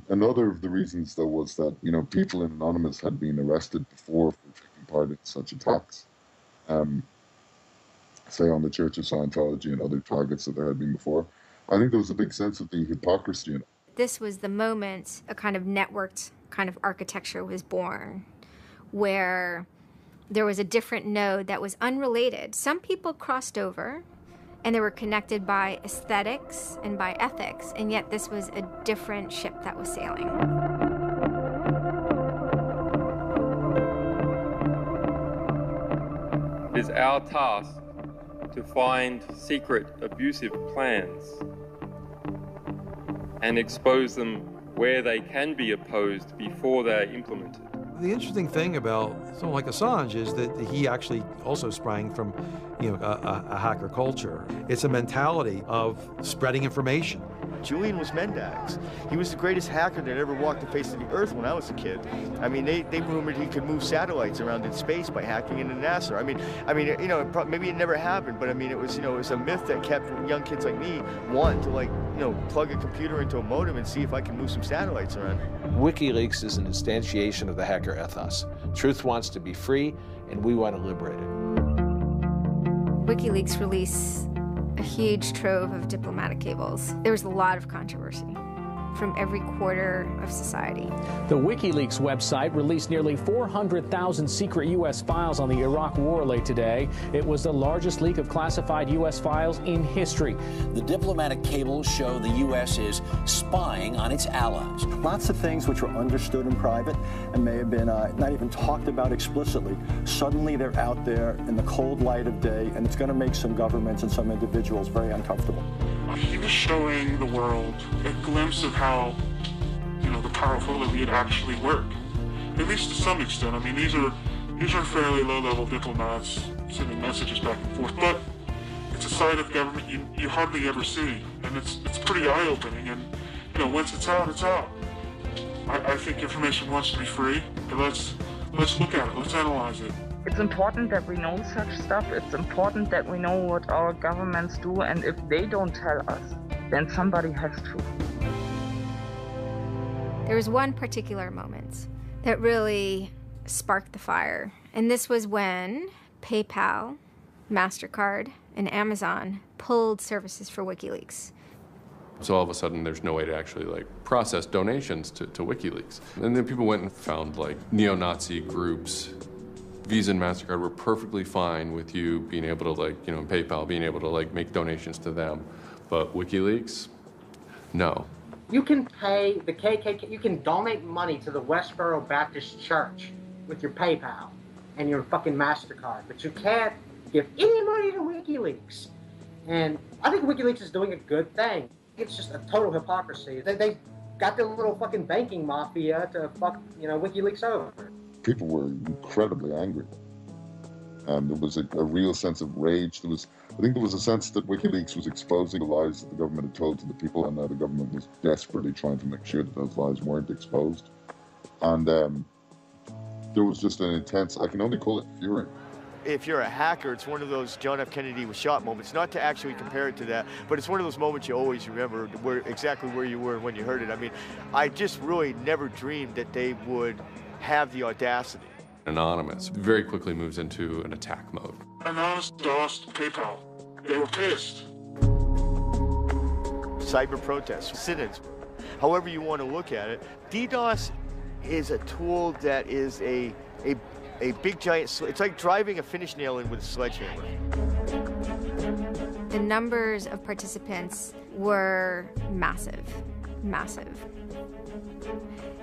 Another of the reasons, though, was that, you know, people in Anonymous had been arrested before for taking part in such attacks, say on the Church of Scientology and other targets that there had been before. I think there was a big sense of the hypocrisy in it. This was the moment a kind of networked kind of architecture was born, where there was a different node that was unrelated. Some people crossed over, and they were connected by aesthetics and by ethics, and yet this was a different ship that was sailing. It is our task to find secret abusive plans and expose them where they can be opposed before they are implemented. The interesting thing about someone like Assange is that he actually also sprang from, you know, a hacker culture. It's a mentality of spreading information. Julian was Mendax. He was the greatest hacker that ever walked the face of the earth when I was a kid. I mean, they rumored he could move satellites around in space by hacking into NASA. I mean, you know, maybe it never happened, but I mean, it was, you know, it was a myth that kept young kids like me wanting to, like, you know, plug a computer into a modem and see if I can move some satellites around. WikiLeaks is an instantiation of the hacker ethos. Truth wants to be free, and we want to liberate it. WikiLeaks released a huge trove of diplomatic cables. There was a lot of controversy from every quarter of society. The WikiLeaks website released nearly 400,000 secret U.S. files on the Iraq War late today. It was the largest leak of classified U.S. files in history. The diplomatic cables show the U.S. is spying on its allies. Lots of things which were understood in private and may have been not even talked about explicitly. Suddenly they're out there in the cold light of day, and it's going to make some governments and some individuals very uncomfortable. He was showing the world a glimpse of how, you know, the powerful elite actually work, at least to some extent. I mean, these are fairly low-level diplomats sending messages back and forth, but it's a side of government you hardly ever see, and it's pretty eye-opening. And you know, once it's out, it's out. I think information wants to be free, but let's look at it. Let's analyze it. It's important that we know such stuff. It's important that we know what our governments do, and if they don't tell us, then somebody has to. There was one particular moment that really sparked the fire, and this was when PayPal, MasterCard, and Amazon pulled services for WikiLeaks. So all of a sudden, there's no way to actually like process donations to WikiLeaks. And then people went and found like neo-Nazi groups. Visa and MasterCard were perfectly fine with you being able to, like, you know, PayPal being able to like make donations to them, but WikiLeaks, no. You can pay the KKK, you can donate money to the Westboro Baptist Church with your PayPal and your fucking MasterCard, but you can't give any money to WikiLeaks. And I think WikiLeaks is doing a good thing. It's just a total hypocrisy. They got their little fucking banking mafia to fuck, you know, WikiLeaks over. People were incredibly angry. There was a real sense of rage. I think there was a sense that WikiLeaks was exposing the lies that the government had told to the people, and now the government was desperately trying to make sure that those lies weren't exposed. And there was just an intense, I can only call it fury. If you're a hacker, it's one of those John F. Kennedy was shot moments, not to actually compare it to that, but it's one of those moments you always remember exactly where you were when you heard it. I mean, I just really never dreamed that they would have the audacity. Anonymous very quickly moves into an attack mode. Anonymous DOSed PayPal. They were pissed. Cyber protests, sit-ins, however you want to look at it. DDoS is a tool that is a big giant, it's like driving a finish nail in with a sledgehammer. The numbers of participants were massive, massive.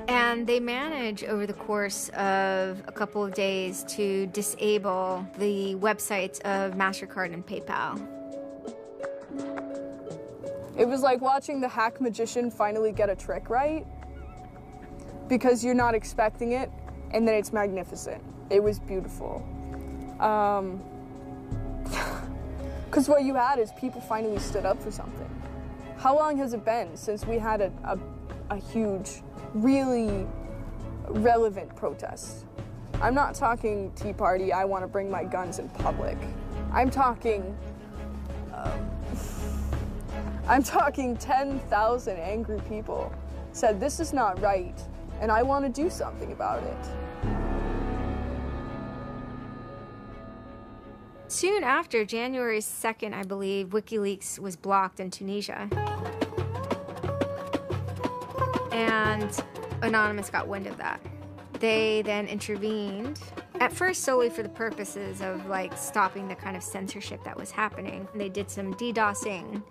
And they managed over the course of a couple of days to disable the websites of MasterCard and PayPal. It was like watching the hack magician finally get a trick right, because you're not expecting it, and then it's magnificent. It was beautiful. Because what you had is people finally stood up for something. How long has it been since we had a huge, really relevant protest? I'm not talking Tea Party, I want to bring my guns in public. I'm talking 10,000 angry people said this is not right, and I want to do something about it. Soon after, January 2nd, I believe, WikiLeaks was blocked in Tunisia. And Anonymous got wind of that. They then intervened, at first solely for the purposes of like stopping the kind of censorship that was happening. They did some DDoSing,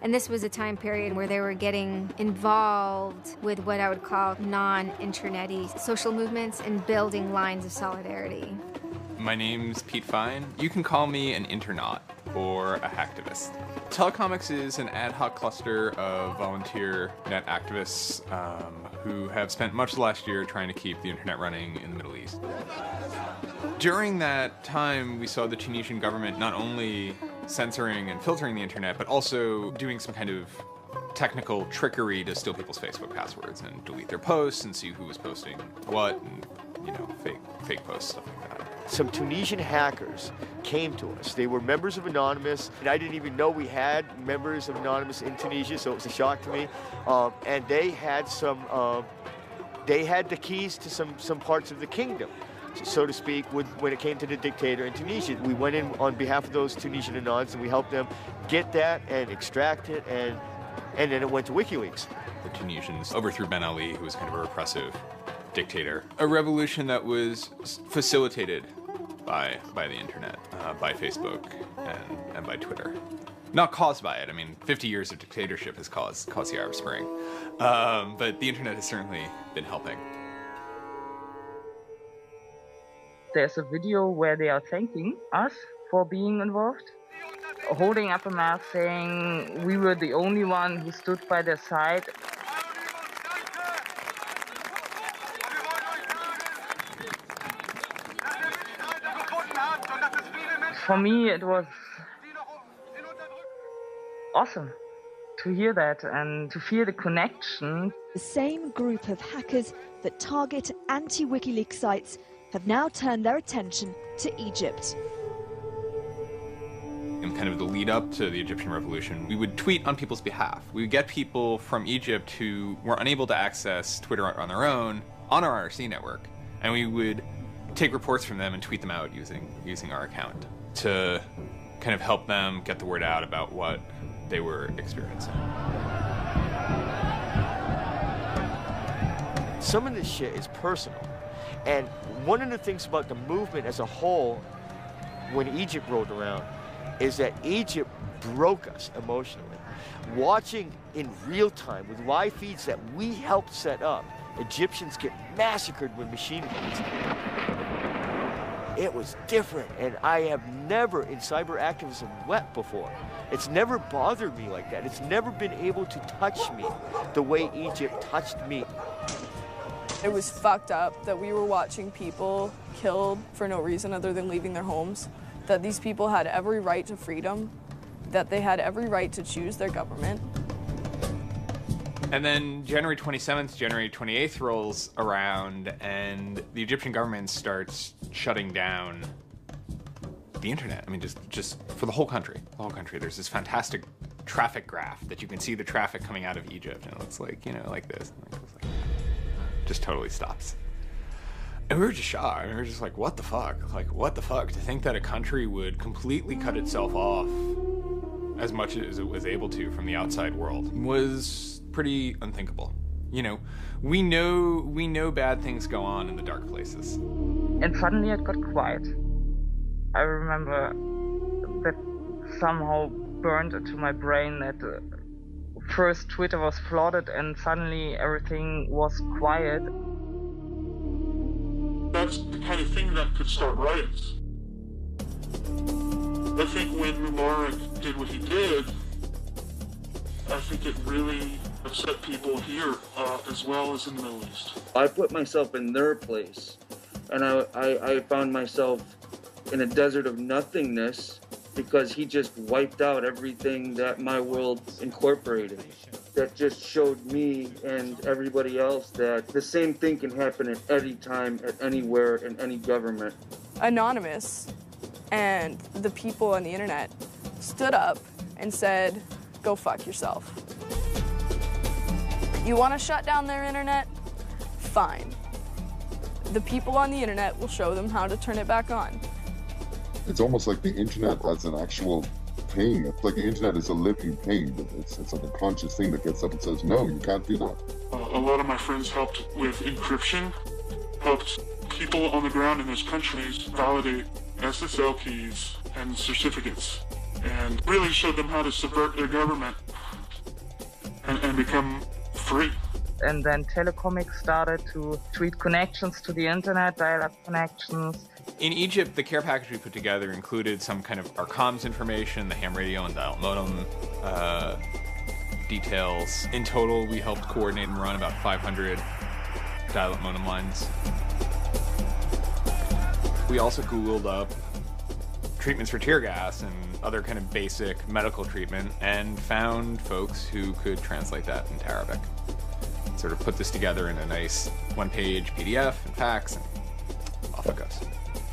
and this was a time period where they were getting involved with what I would call non-internet-y social movements and building lines of solidarity. My name's Pete Fine. You can call me an internaut or a hacktivist. Telecomics is an ad hoc cluster of volunteer net activists who have spent much of the last year trying to keep the internet running in the Middle East. During that time, we saw the Tunisian government not only censoring and filtering the internet, but also doing some kind of technical trickery to steal people's Facebook passwords and delete their posts and see who was posting what, and, you know, fake posts, stuff like that. Some Tunisian hackers came to us. They were members of Anonymous, and I didn't even know we had members of Anonymous in Tunisia, so it was a shock to me. And they had they had the keys to some parts of the kingdom, so to speak, when it came to the dictator in Tunisia. We went in on behalf of those Tunisian Anons, and we helped them get that and extract it, and then it went to WikiLeaks. The Tunisians overthrew Ben Ali, who was kind of a repressive dictator. A revolution that was facilitated by the internet, by Facebook and by Twitter. Not caused by it. I mean, 50 years of dictatorship has caused the Arab Spring. But the internet has certainly been helping. There's a video where they are thanking us for being involved, holding up a map saying we were the only one who stood by their side. For me, it was awesome to hear that and to feel the connection. The same group of hackers that target anti-WikiLeaks sites have now turned their attention to Egypt. In kind of the lead up to the Egyptian revolution, we would tweet on people's behalf. We would get people from Egypt who were unable to access Twitter on their own on our IRC network, and we would take reports from them and tweet them out using our account to kind of help them get the word out about what they were experiencing. Some of this shit is personal. And one of the things about the movement as a whole, when Egypt rolled around, is that Egypt broke us emotionally. Watching in real time with live feeds that we helped set up, Egyptians get massacred with machine guns. It was different, and I have never in cyber activism wept before. It's never bothered me like that. It's never been able to touch me the way Egypt touched me. It was fucked up that we were watching people killed for no reason other than leaving their homes, that these people had every right to freedom, that they had every right to choose their government. And then January 27th, January 28th rolls around, and the Egyptian government starts shutting down the internet. I mean, just for the whole country. The whole country. There's this fantastic traffic graph that you can see the traffic coming out of Egypt, and it looks like, you know, like this. Just totally stops. And we were just shocked. We were just like, what the fuck? Like, what the fuck? To think that a country would completely cut itself off as much as it was able to from the outside world was pretty unthinkable. You know, we know bad things go on in the dark places. And suddenly it got quiet. I remember that somehow burned into my brain that first Twitter was flooded and suddenly everything was quiet. That's the kind of thing that could start riots. I think when Mubarak did what he did, I think it really upset people here as well as in the Middle East. I put myself in their place, and I found myself in a desert of nothingness because he just wiped out everything that my world incorporated. That just showed me and everybody else that the same thing can happen at any time, at anywhere, in any government. Anonymous and the people on the internet stood up and said, go fuck yourself. You want to shut down their internet? Fine. The people on the internet will show them how to turn it back on. It's almost like the internet as an actual thing. It's like the internet is a living thing. It's like a conscious thing that gets up and says, no, you can't do that. A lot of my friends helped with encryption, helped people on the ground in those countries validate SSL keys and certificates, and really showed them how to subvert their government and become free. And then Telecomics started to tweet connections to the internet, dial-up connections. In Egypt, the care package we put together included some kind of our comms information, the ham radio and dial modem details. In total, we helped coordinate and run about 500 dial-up modem lines. We also Googled up treatments for tear gas and other kind of basic medical treatment and found folks who could translate that into Arabic. Sort of put this together in a nice one-page PDF and fax, and off it goes.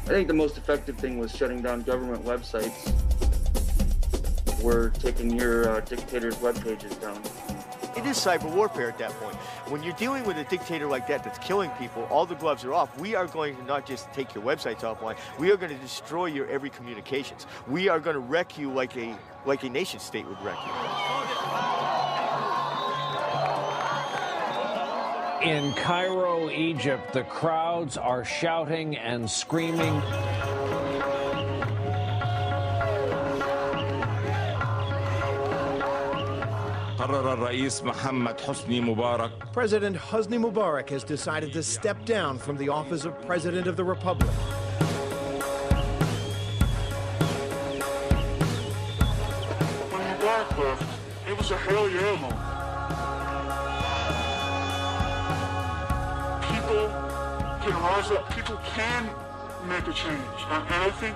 I think the most effective thing was shutting down government websites. We're taking your dictator's web pages down. It is cyber warfare at that point. When you're dealing with a dictator like that that's killing people, all the gloves are off. We are going to not just take your websites offline, we are going to destroy your every communications. We are going to wreck you like a nation state would wreck you. In Cairo, Egypt, the crowds are shouting and screaming. President Hosni Mubarak has decided to step down from the office of President of the Republic. When Mubarak left, it was a hell yeah moment. People can rise up, people can make a change. And I think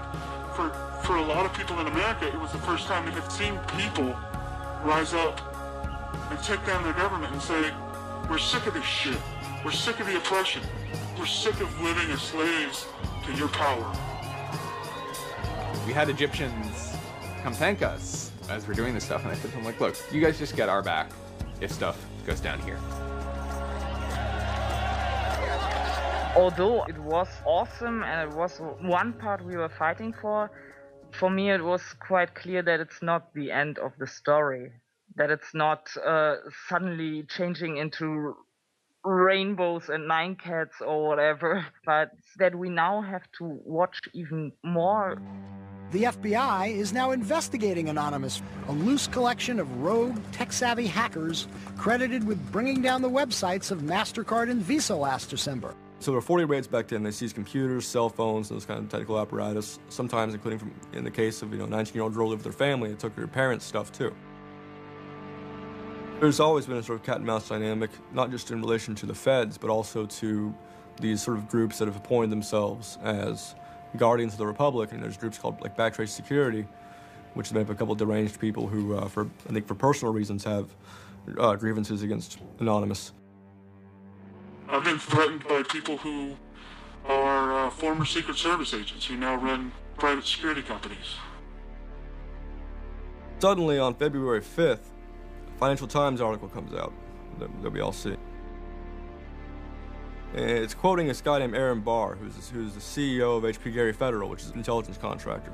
for a lot of people in America, it was the first time they had seen people rise up and take down their government and say, we're sick of this shit. We're sick of the oppression. We're sick of living as slaves to your power. We had Egyptians come thank us as we're doing this stuff, and I said to them, like, look, you guys just get our back if stuff goes down here. Although it was awesome and it was one part we were fighting for me it was quite clear that it's not the end of the story. That it's not suddenly changing into rainbows and nine cats or whatever, but that we now have to watch even more. The FBI is now investigating Anonymous, a loose collection of rogue, tech-savvy hackers credited with bringing down the websites of MasterCard and Visa last December. So there were 40 raids back then. They seized computers, cell phones, and those kind of technical apparatus, sometimes including in the case of, a 19-year-old girl lived with their family, it took her parents' stuff too. There's always been a sort of cat and mouse dynamic, not just in relation to the feds, but also to these sort of groups that have appointed themselves as guardians of the Republic. And there's groups called like Backtrace Security, which is made up of a couple of deranged people who, I think for personal reasons, have grievances against Anonymous. I've been threatened by people who are former Secret Service agents who now run private security companies. Suddenly, on February 5th, a Financial Times article comes out that we all see. It's quoting this guy named Aaron Barr, who's the CEO of HP Gary Federal, which is an intelligence contractor.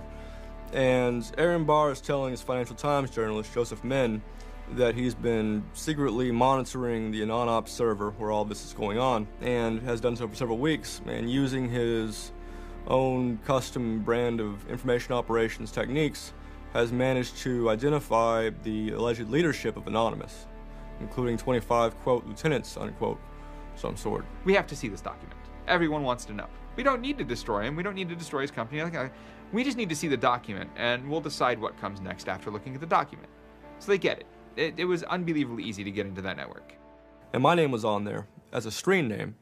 And Aaron Barr is telling his Financial Times journalist, Joseph Min, that he's been secretly monitoring the Anonymus server where all this is going on, and has done so for several weeks, and using his own custom brand of information operations techniques, has managed to identify the alleged leadership of Anonymous, including 25, quote, lieutenants, unquote, some sort. We have to see this document. Everyone wants to know. We don't need to destroy him. We don't need to destroy his company. We just need to see the document, and we'll decide what comes next after looking at the document. So they get it. It was unbelievably easy to get into that network. And my name was on there as a screen name,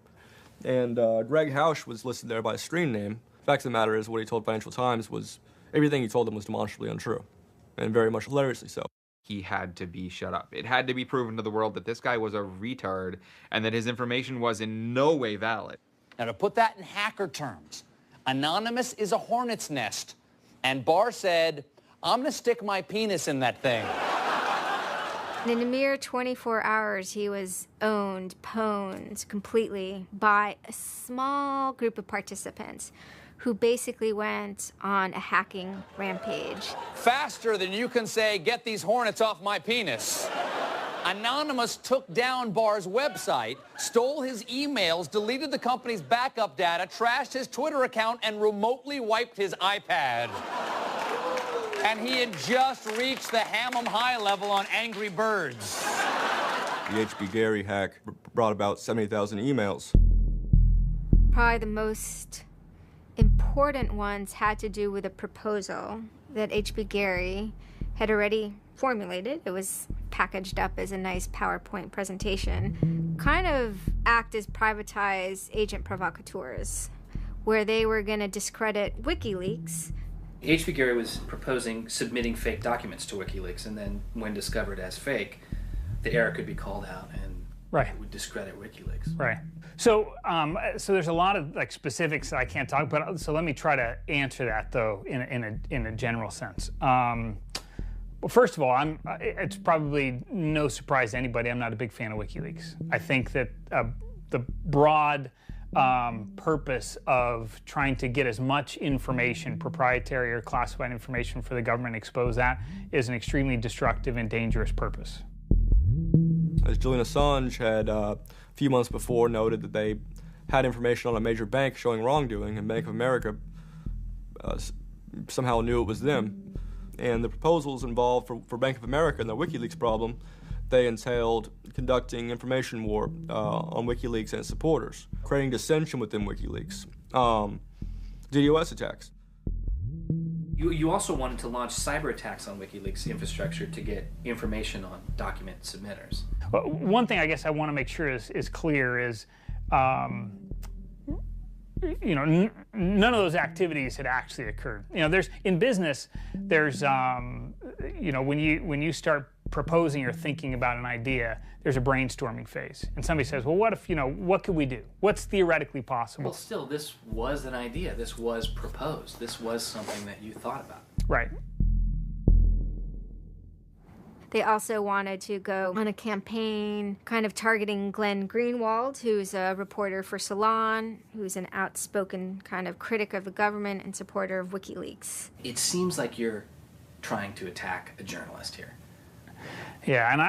and Greg Hausch was listed there by a screen name. The fact of the matter is, what he told Financial Times was, everything he told them was demonstrably untrue, and very much hilariously so. He had to be shut up. It had to be proven to the world that this guy was a retard and that his information was in no way valid. Now, to put that in hacker terms, Anonymous is a hornet's nest, and Barr said, I'm gonna stick my penis in that thing. In a mere 24 hours, he was owned, pwned completely by a small group of participants who basically went on a hacking rampage. Faster than you can say, get these hornets off my penis. Anonymous took down Barr's website, stole his emails, deleted the company's backup data, trashed his Twitter account, and remotely wiped his iPad. And he had just reached the Hammam high level on Angry Birds. The HB Gary hack brought about 70,000 emails. Probably the most important ones had to do with a proposal that HB Gary had already formulated. It was packaged up as a nice PowerPoint presentation, kind of act as privatized agent provocateurs, where they were going to discredit WikiLeaks. HB Gary was proposing submitting fake documents to WikiLeaks, and then when discovered as fake, the error could be called out and it would discredit WikiLeaks. Right. So, so there's a lot of specifics that I can't talk about. So let me try to answer that though in a general sense. Well, first of all, it's probably no surprise to anybody, I'm not a big fan of WikiLeaks. I think that the broad purpose of trying to get as much information, proprietary or classified information for the government, expose that, is an extremely destructive and dangerous purpose. As Julian Assange had a few months before noted that they had information on a major bank showing wrongdoing, and Bank of America somehow knew it was them. And the proposals involved for Bank of America and the WikiLeaks problem, they entailed conducting information war on WikiLeaks and its supporters, creating dissension within WikiLeaks, DDoS attacks. You also wanted to launch cyber attacks on WikiLeaks infrastructure to get information on document submitters. Well, one thing I guess I want to make sure is clear is, you know, none of those activities had actually occurred. You know, in business, there's, you know, when you start proposing or thinking about an idea, there's a brainstorming phase. And somebody says, well, what if, you know, what could we do? What's theoretically possible? Well, still, this was an idea. This was proposed. This was something that you thought about. Right. They also wanted to go on a campaign kind of targeting Glenn Greenwald, who's a reporter for Salon, who's an outspoken kind of critic of the government and supporter of WikiLeaks. It seems like you're trying to attack a journalist here. Yeah, and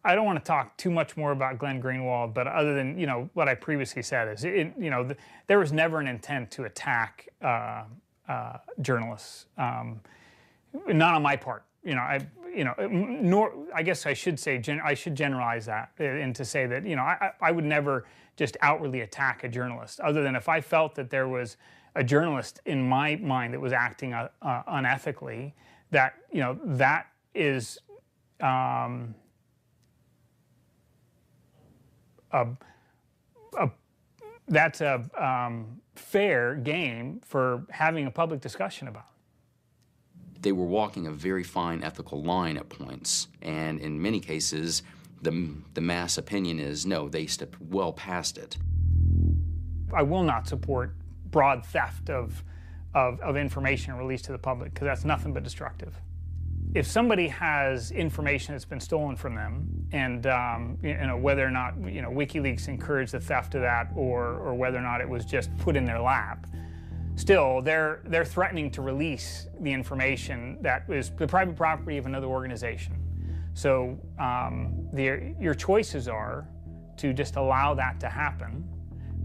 I don't want to talk too much more about Glenn Greenwald, but other than, you know, what I previously said is, you know, there was never an intent to attack journalists, not on my part. You know, nor I guess I should say I should generalize that and to say that, you know, I would never just outwardly attack a journalist, other than if I felt that there was a journalist in my mind that was acting unethically. That, you know, that is that's a fair game for having a public discussion about. They were walking a very fine ethical line at points, and in many cases, the mass opinion is, no, they stepped well past it. I will not support broad theft of information released to the public, because that's nothing but destructive. if somebody has information that's been stolen from them, and whether or not WikiLeaks encouraged the theft of that, or whether or not it was just put in their lap, still they're threatening to release the information that is the private property of another organization. So your choices are to just allow that to happen,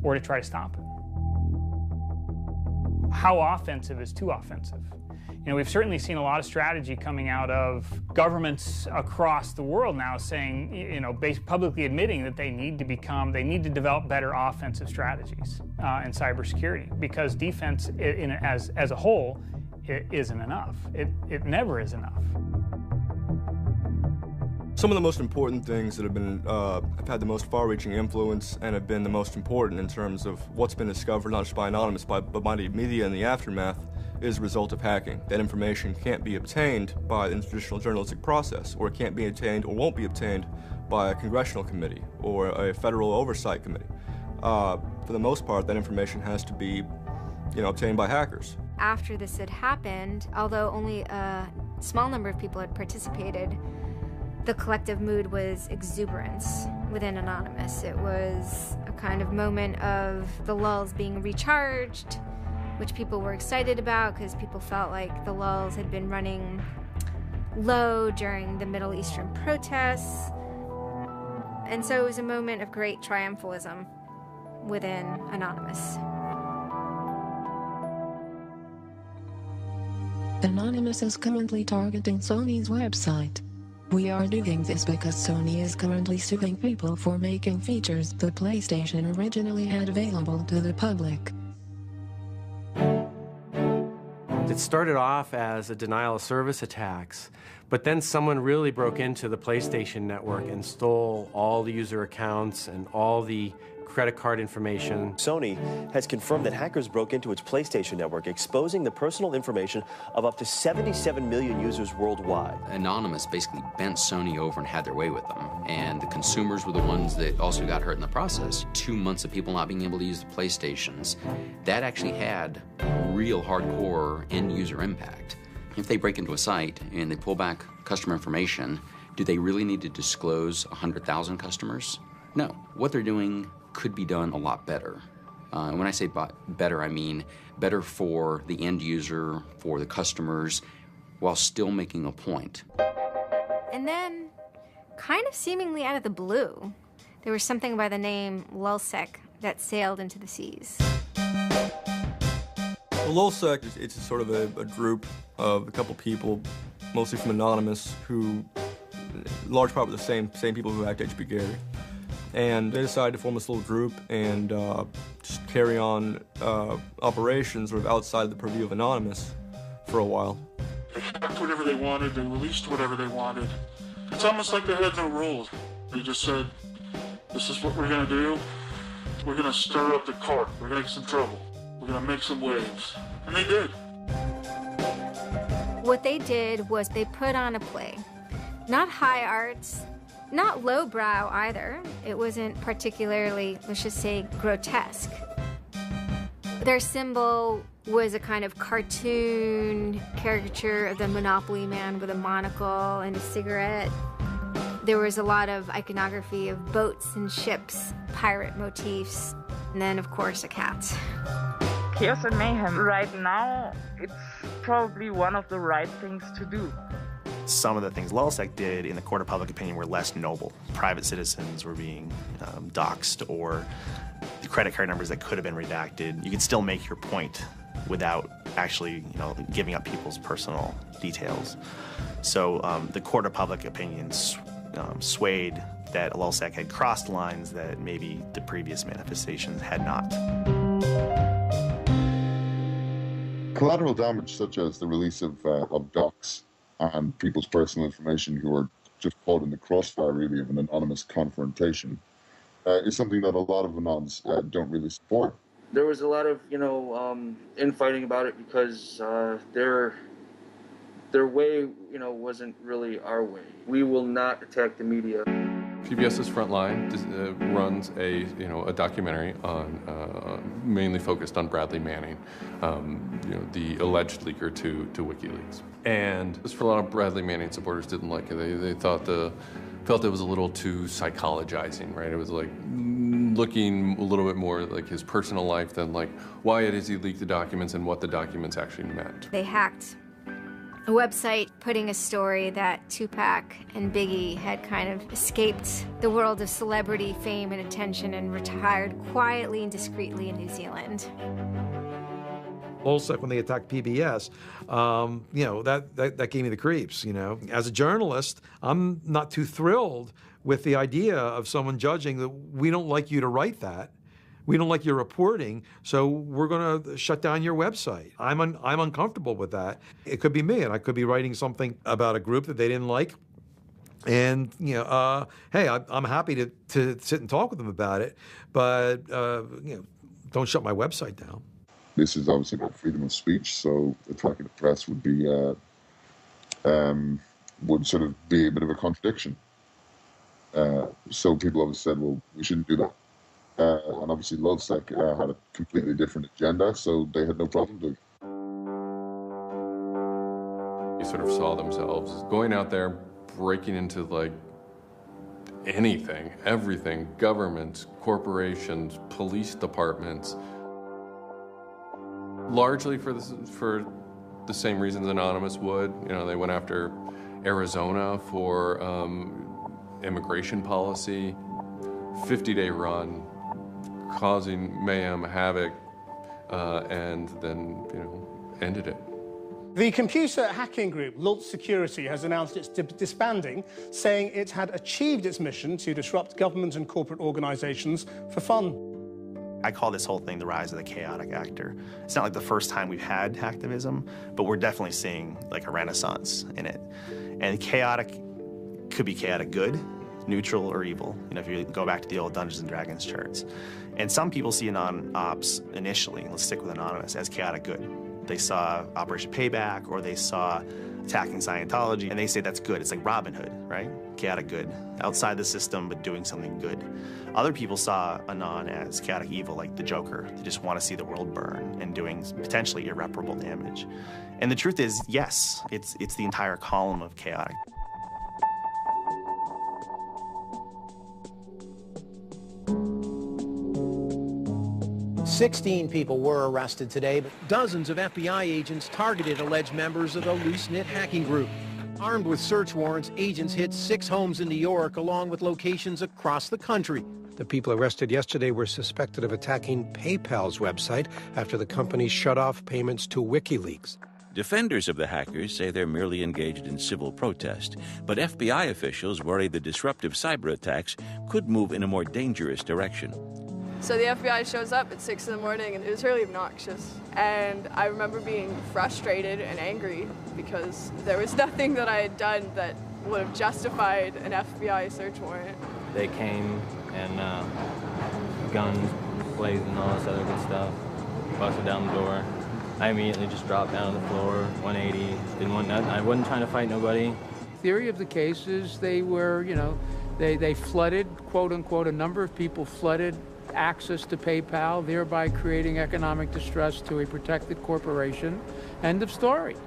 or to try to stop it. How offensive is too offensive? We've certainly seen a lot of strategy coming out of governments across the world now saying, publicly admitting that they need to develop better offensive strategies in cybersecurity, because defense as a whole isn't enough. It never is enough. Some of the most important things that have had the most far-reaching influence and have been the most important in terms of what's been discovered, not just by Anonymous, but by the media in the aftermath, is the result of hacking. That information can't be obtained by the traditional journalistic process, or it can't be obtained or won't be obtained by a congressional committee or a federal oversight committee. For the most part, that information has to be, obtained by hackers. After this had happened, although only a small number of people had participated, the collective mood was exuberance within Anonymous. It was a kind of moment of the lulls being recharged, which people were excited about because people felt like the lulls had been running low during the Middle Eastern protests. And so it was a moment of great triumphalism within Anonymous. Anonymous is currently targeting Sony's website. We are doing this because Sony is currently suing people for making features the PlayStation originally had available to the public. It started off as a denial of service attacks, but then someone really broke into the PlayStation network and stole all the user accounts and all the credit card information. Sony has confirmed that hackers broke into its PlayStation network, exposing the personal information of up to 77 million users worldwide. Anonymous basically bent Sony over and had their way with them, and the consumers were the ones that also got hurt in the process. 2 months of people not being able to use the PlayStations, that actually had real hardcore end-user impact. If they break into a site and they pull back customer information, do they really need to disclose 100,000 customers? No. What they're doing could be done a lot better. And when I say better, I mean better for the end user, for the customers, while still making a point. And then, kind of seemingly out of the blue, there was something by the name LulzSec that sailed into the seas. Well, LulzSec, it's sort of a group of a couple people, mostly from Anonymous, who, in large part, were the same people who hacked HP Gary. And they decided to form this little group and just carry on operations sort of outside the purview of Anonymous for a while. They hacked whatever they wanted, they released whatever they wanted. It's almost like they had no rules. They just said, this is what we're going to do. We're going to stir up the cart. We're going to get some trouble. We're going to make some waves. And they did. What they did was they put on a play. Not high arts, not lowbrow either. It wasn't particularly, let's just say, grotesque. Their symbol was a kind of cartoon caricature of the Monopoly man with a monocle and a cigarette. There was a lot of iconography of boats and ships, pirate motifs, and then, of course, a cat. Chaos and mayhem. Right now, it's probably one of the right things to do. Some of the things LulzSec did in the court of public opinion were less noble. Private citizens were being doxxed, or the credit card numbers that could have been redacted. You could still make your point without actually, giving up people's personal details. So the court of public opinion swayed that LulzSec had crossed lines that maybe the previous manifestations had not. Collateral damage, such as the release of docs and people's personal information who are just caught in the crossfire, really, of an anonymous confrontation, is something that a lot of anons don't really support. There was a lot of, infighting about it because their way, wasn't really our way. We will not attack the media. PBS's Frontline runs a documentary on mainly focused on Bradley Manning, the alleged leaker to WikiLeaks. And for a lot of Bradley Manning supporters didn't like it. They felt it was a little too psychologizing, right? It was like looking a little bit more like his personal life than like why has he leaked the documents and what the documents actually meant. They hacked a website putting a story that Tupac and Biggie had kind of escaped the world of celebrity fame and attention and retired quietly and discreetly in New Zealand. Also, when they attacked PBS, you know, that gave me the creeps, you know. As a journalist, I'm not too thrilled with the idea of someone judging that we don't like you to write that. We don't like your reporting, so we're going to shut down your website. I'm uncomfortable with that. It could be me, and I could be writing something about a group that they didn't like. And, you know, hey, I'm happy to sit and talk with them about it, but, you know, don't shut my website down. This is obviously about freedom of speech, so attacking the press would be would sort of be a bit of a contradiction. So people always said, well, we shouldn't do that. And obviously LulzSec had a completely different agenda, so they had no problem doing it. They sort of saw themselves going out there, breaking into like anything, everything, governments, corporations, police departments, largely for the same reasons Anonymous would. You know, they went after Arizona for immigration policy, 50-day run, causing mayhem, havoc, and then, you know, ended it. The computer hacking group Lulz Security has announced it's disbanding, saying it had achieved its mission to disrupt government and corporate organizations for fun. I call this whole thing the rise of the chaotic actor. It's not like the first time we've had hacktivism, but we're definitely seeing like a renaissance in it. And chaotic could be chaotic good, neutral, or evil. You know, if you go back to the old Dungeons and Dragons charts. And some people see Anon-Ops initially, let's stick with Anonymous, as chaotic good. They saw Operation Payback, or they saw attacking Scientology, and they say that's good. It's like Robin Hood, right? Chaotic good. Outside the system, but doing something good. Other people saw Anon as chaotic evil, like the Joker. They just want to see the world burn and doing potentially irreparable damage. And the truth is, yes, it's the entire column of chaotic. "16 people were arrested today, but dozens of FBI agents targeted alleged members of the loose-knit hacking group. Armed with search warrants, agents hit 6 homes in New York, along with locations across the country. The people arrested yesterday were suspected of attacking PayPal's website after the company shut off payments to WikiLeaks. Defenders of the hackers say they're merely engaged in civil protest, but FBI officials worry the disruptive cyber attacks could move in a more dangerous direction. So the FBI shows up at 6 in the morning, and it was really obnoxious. And I remember being frustrated and angry because there was nothing that I had done that would have justified an FBI search warrant. They came and guns blazing, all this other good stuff, busted down the door. I immediately just dropped down on the floor, 180, didn't want nothing. I wasn't trying to fight nobody. Theory of the case is they were, you know, they flooded, quote unquote, a number of people flooded access to PayPal, thereby creating economic distress to a protected corporation. End of story.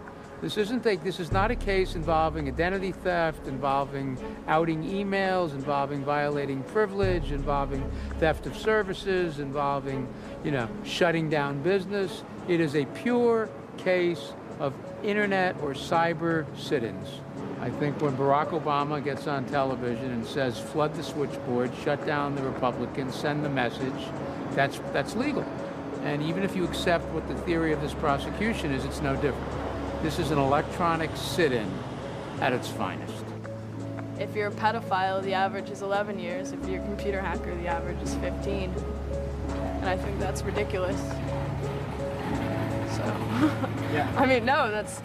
This is not a case involving identity theft, involving outing emails, involving violating privilege, involving theft of services, involving, you know, shutting down business. It is a pure case of internet or cyber sit-ins. I think when Barack Obama gets on television and says, flood the switchboard, shut down the Republicans, send the message, that's legal. And even if you accept what the theory of this prosecution is, it's no different. This is an electronic sit-in at its finest. If you're a pedophile, the average is 11 years. If you're a computer hacker, the average is 15. And I think that's ridiculous. So, yeah. I mean, no, that's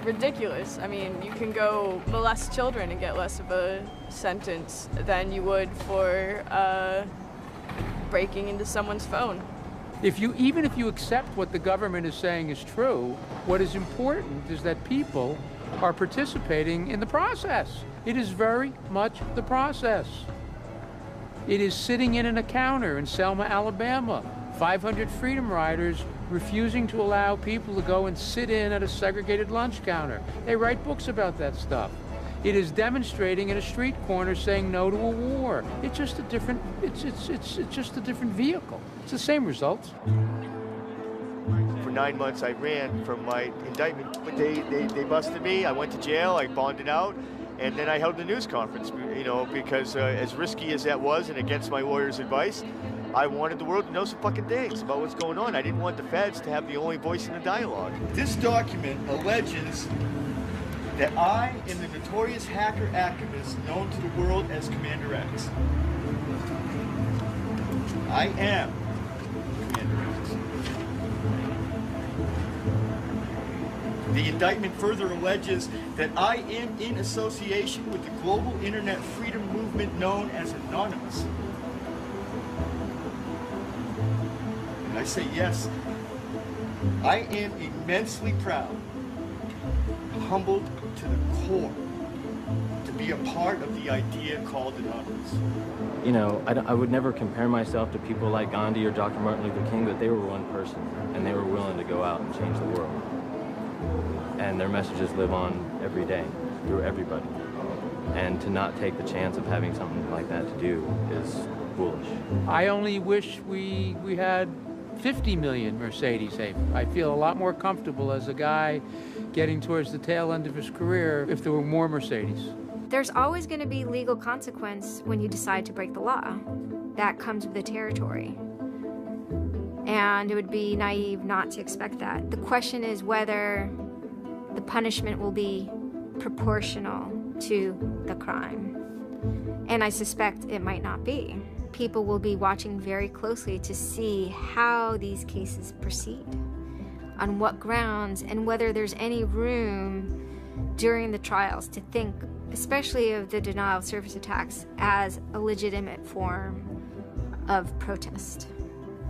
ridiculous. I mean, you can go molest children and get less of a sentence than you would for breaking into someone's phone. Even if you accept what the government is saying is true, what is important is that people are participating in the process. It is very much the process. It is sitting in a counter in Selma, Alabama, 500 freedom riders refusing to allow people to go and sit in at a segregated lunch counter. They write books about that stuff. It is demonstrating in a street corner saying no to a war. It's just a different, it's just a different vehicle. It's the same results. For 9 months I ran from my indictment, but they busted me. I went to jail, I bonded out, and then I held a news conference, you know, because as risky as that was and against my lawyer's advice, I wanted the world to know some fucking things about what's going on. I didn't want the feds to have the only voice in the dialogue. This document alleges that I am the notorious hacker activist known to the world as Commander X. I am Commander X. The indictment further alleges that I am in association with the global internet freedom movement known as Anonymous. And I say yes, I am immensely proud, humbled to the core, to be a part of the idea called Anonymous. You know, I would never compare myself to people like Gandhi or Dr. Martin Luther King, but they were one person, and they were willing to go out and change the world. And their messages live on every day, through everybody. And to not take the chance of having something like that to do is foolish. I only wish we had 50 million Mercedes. I feel a lot more comfortable as a guy getting towards the tail end of his career if there were more Mercedes. There's always going to be legal consequence when you decide to break the law. That comes with the territory. And it would be naive not to expect that. The question is whether the punishment will be proportional to the crime. And I suspect it might not be. People will be watching very closely to see how these cases proceed, on what grounds, and whether there's any room during the trials to think, especially of the denial of service attacks, as a legitimate form of protest.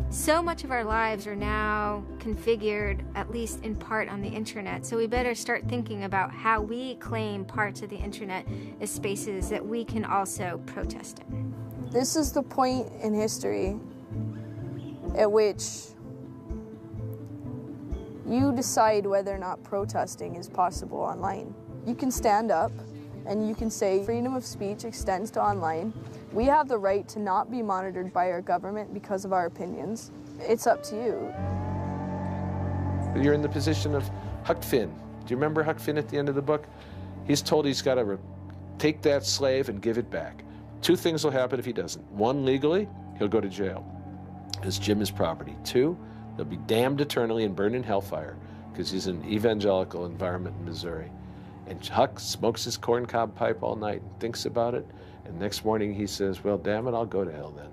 So much of our lives are now configured, at least in part, on the internet, so we better start thinking about how we claim parts of the internet as spaces that we can also protest in. This is the point in history at which you decide whether or not protesting is possible online. You can stand up and you can say freedom of speech extends to online. We have the right to not be monitored by our government because of our opinions. It's up to you. You're in the position of Huck Finn. Do you remember Huck Finn at the end of the book? He's told he's got to take that slave and give it back. Two things will happen if he doesn't. One, legally, he'll go to jail, because Jim is property. Two, he'll be damned eternally and burned in hellfire, because he's in an evangelical environment in Missouri. And Huck smokes his corncob pipe all night and thinks about it, and next morning he says, well, damn it, I'll go to hell then.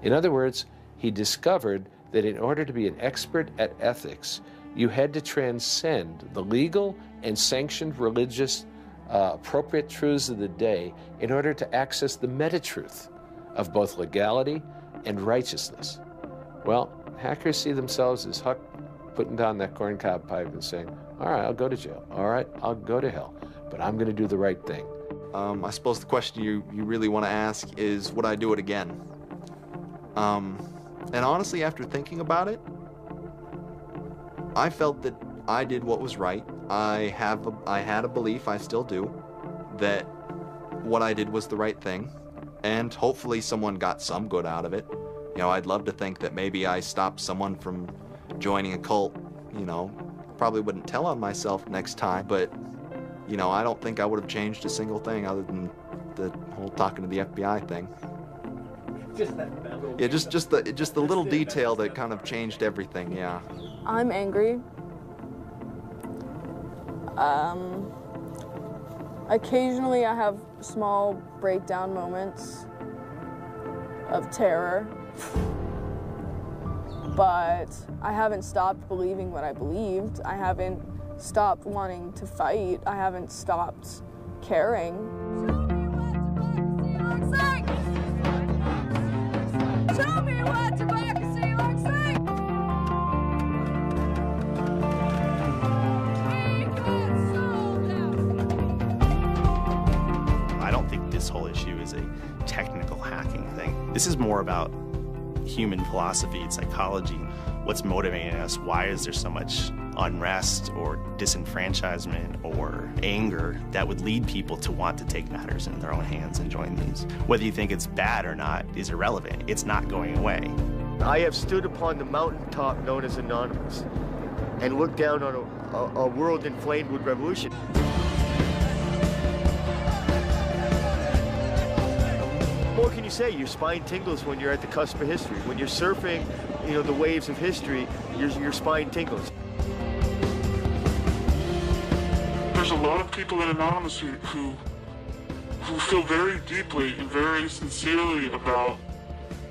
In other words, he discovered that in order to be an expert at ethics, you had to transcend the legal and sanctioned religious appropriate truths of the day in order to access the meta-truth of both legality and righteousness. Well, hackers see themselves as Huck putting down that corncob pipe and saying, all right, I'll go to jail. All right, I'll go to hell, but I'm going to do the right thing. I suppose the question you really want to ask is, would I do it again? And honestly, after thinking about it, I felt that I did what was right. I had a belief, I still do, that what I did was the right thing, and hopefully someone got some good out of it. You know, I'd love to think that maybe I stopped someone from joining a cult, you know. Probably wouldn't tell on myself next time, but, you know, I don't think I would have changed a single thing other than the whole talking to the FBI thing. Yeah, just the little detail that kind of changed everything, yeah. I'm angry. Occasionally I have small breakdown moments of terror, but I haven't stopped believing what I believed. I haven't stopped wanting to fight. I haven't stopped caring. Show me what democracy looks like! I don't think this whole issue is a technical hacking thing. This is more about human philosophy and psychology. What's motivating us? Why is there so much unrest or disenfranchisement or anger that would lead people to want to take matters in their own hands and join these? Whether you think it's bad or not is irrelevant. It's not going away. I have stood upon the mountaintop known as Anonymous and looked down on a world inflamed with revolution. What can you say? Your spine tingles when you're at the cusp of history. When you're surfing, you know, the waves of history, your spine tingles. There's a lot of people in Anonymous who feel very deeply and very sincerely about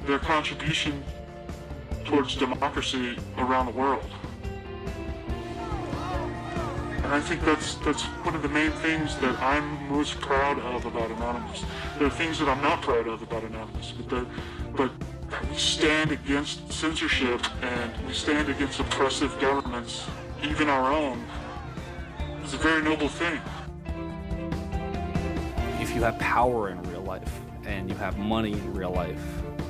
their contribution towards democracy around the world. And I think that's one of the main things that I'm most proud of about Anonymous. There are things that I'm not proud of about Anonymous, but we stand against censorship and we stand against oppressive governments, even our own. It's a very noble thing. If you have power in real life and you have money in real life,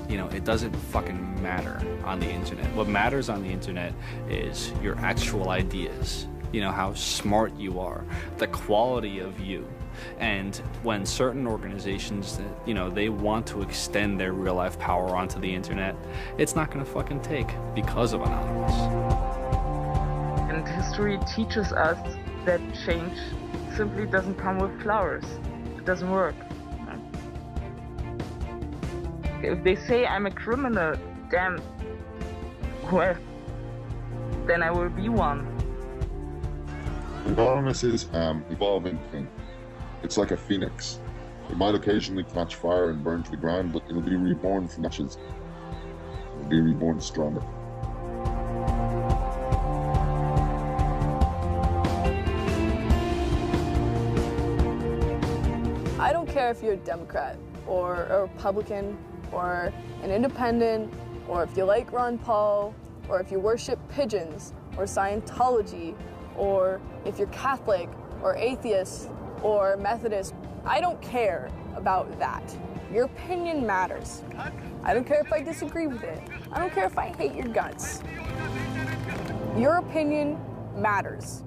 you know, it doesn't fucking matter on the internet. What matters on the internet is your actual ideas. You know, how smart you are, the quality of you. And when certain organizations, you know, they want to extend their real life power onto the internet, it's not gonna fucking take because of Anonymous. And history teaches us that change simply doesn't come with flowers. It doesn't work. If they say I'm a criminal, damn, well, then I will be one. Anonymous is evolving thing. It's like a phoenix. It might occasionally catch fire and burn to the ground, but it'll be reborn from ashes. It'll be reborn stronger. I don't care if you're a Democrat or a Republican or an independent, or if you like Ron Paul, or if you worship pigeons or Scientology, or if you're Catholic or atheist or Methodist. I don't care about that. Your opinion matters. I don't care if I disagree with it. I don't care if I hate your guts. Your opinion matters.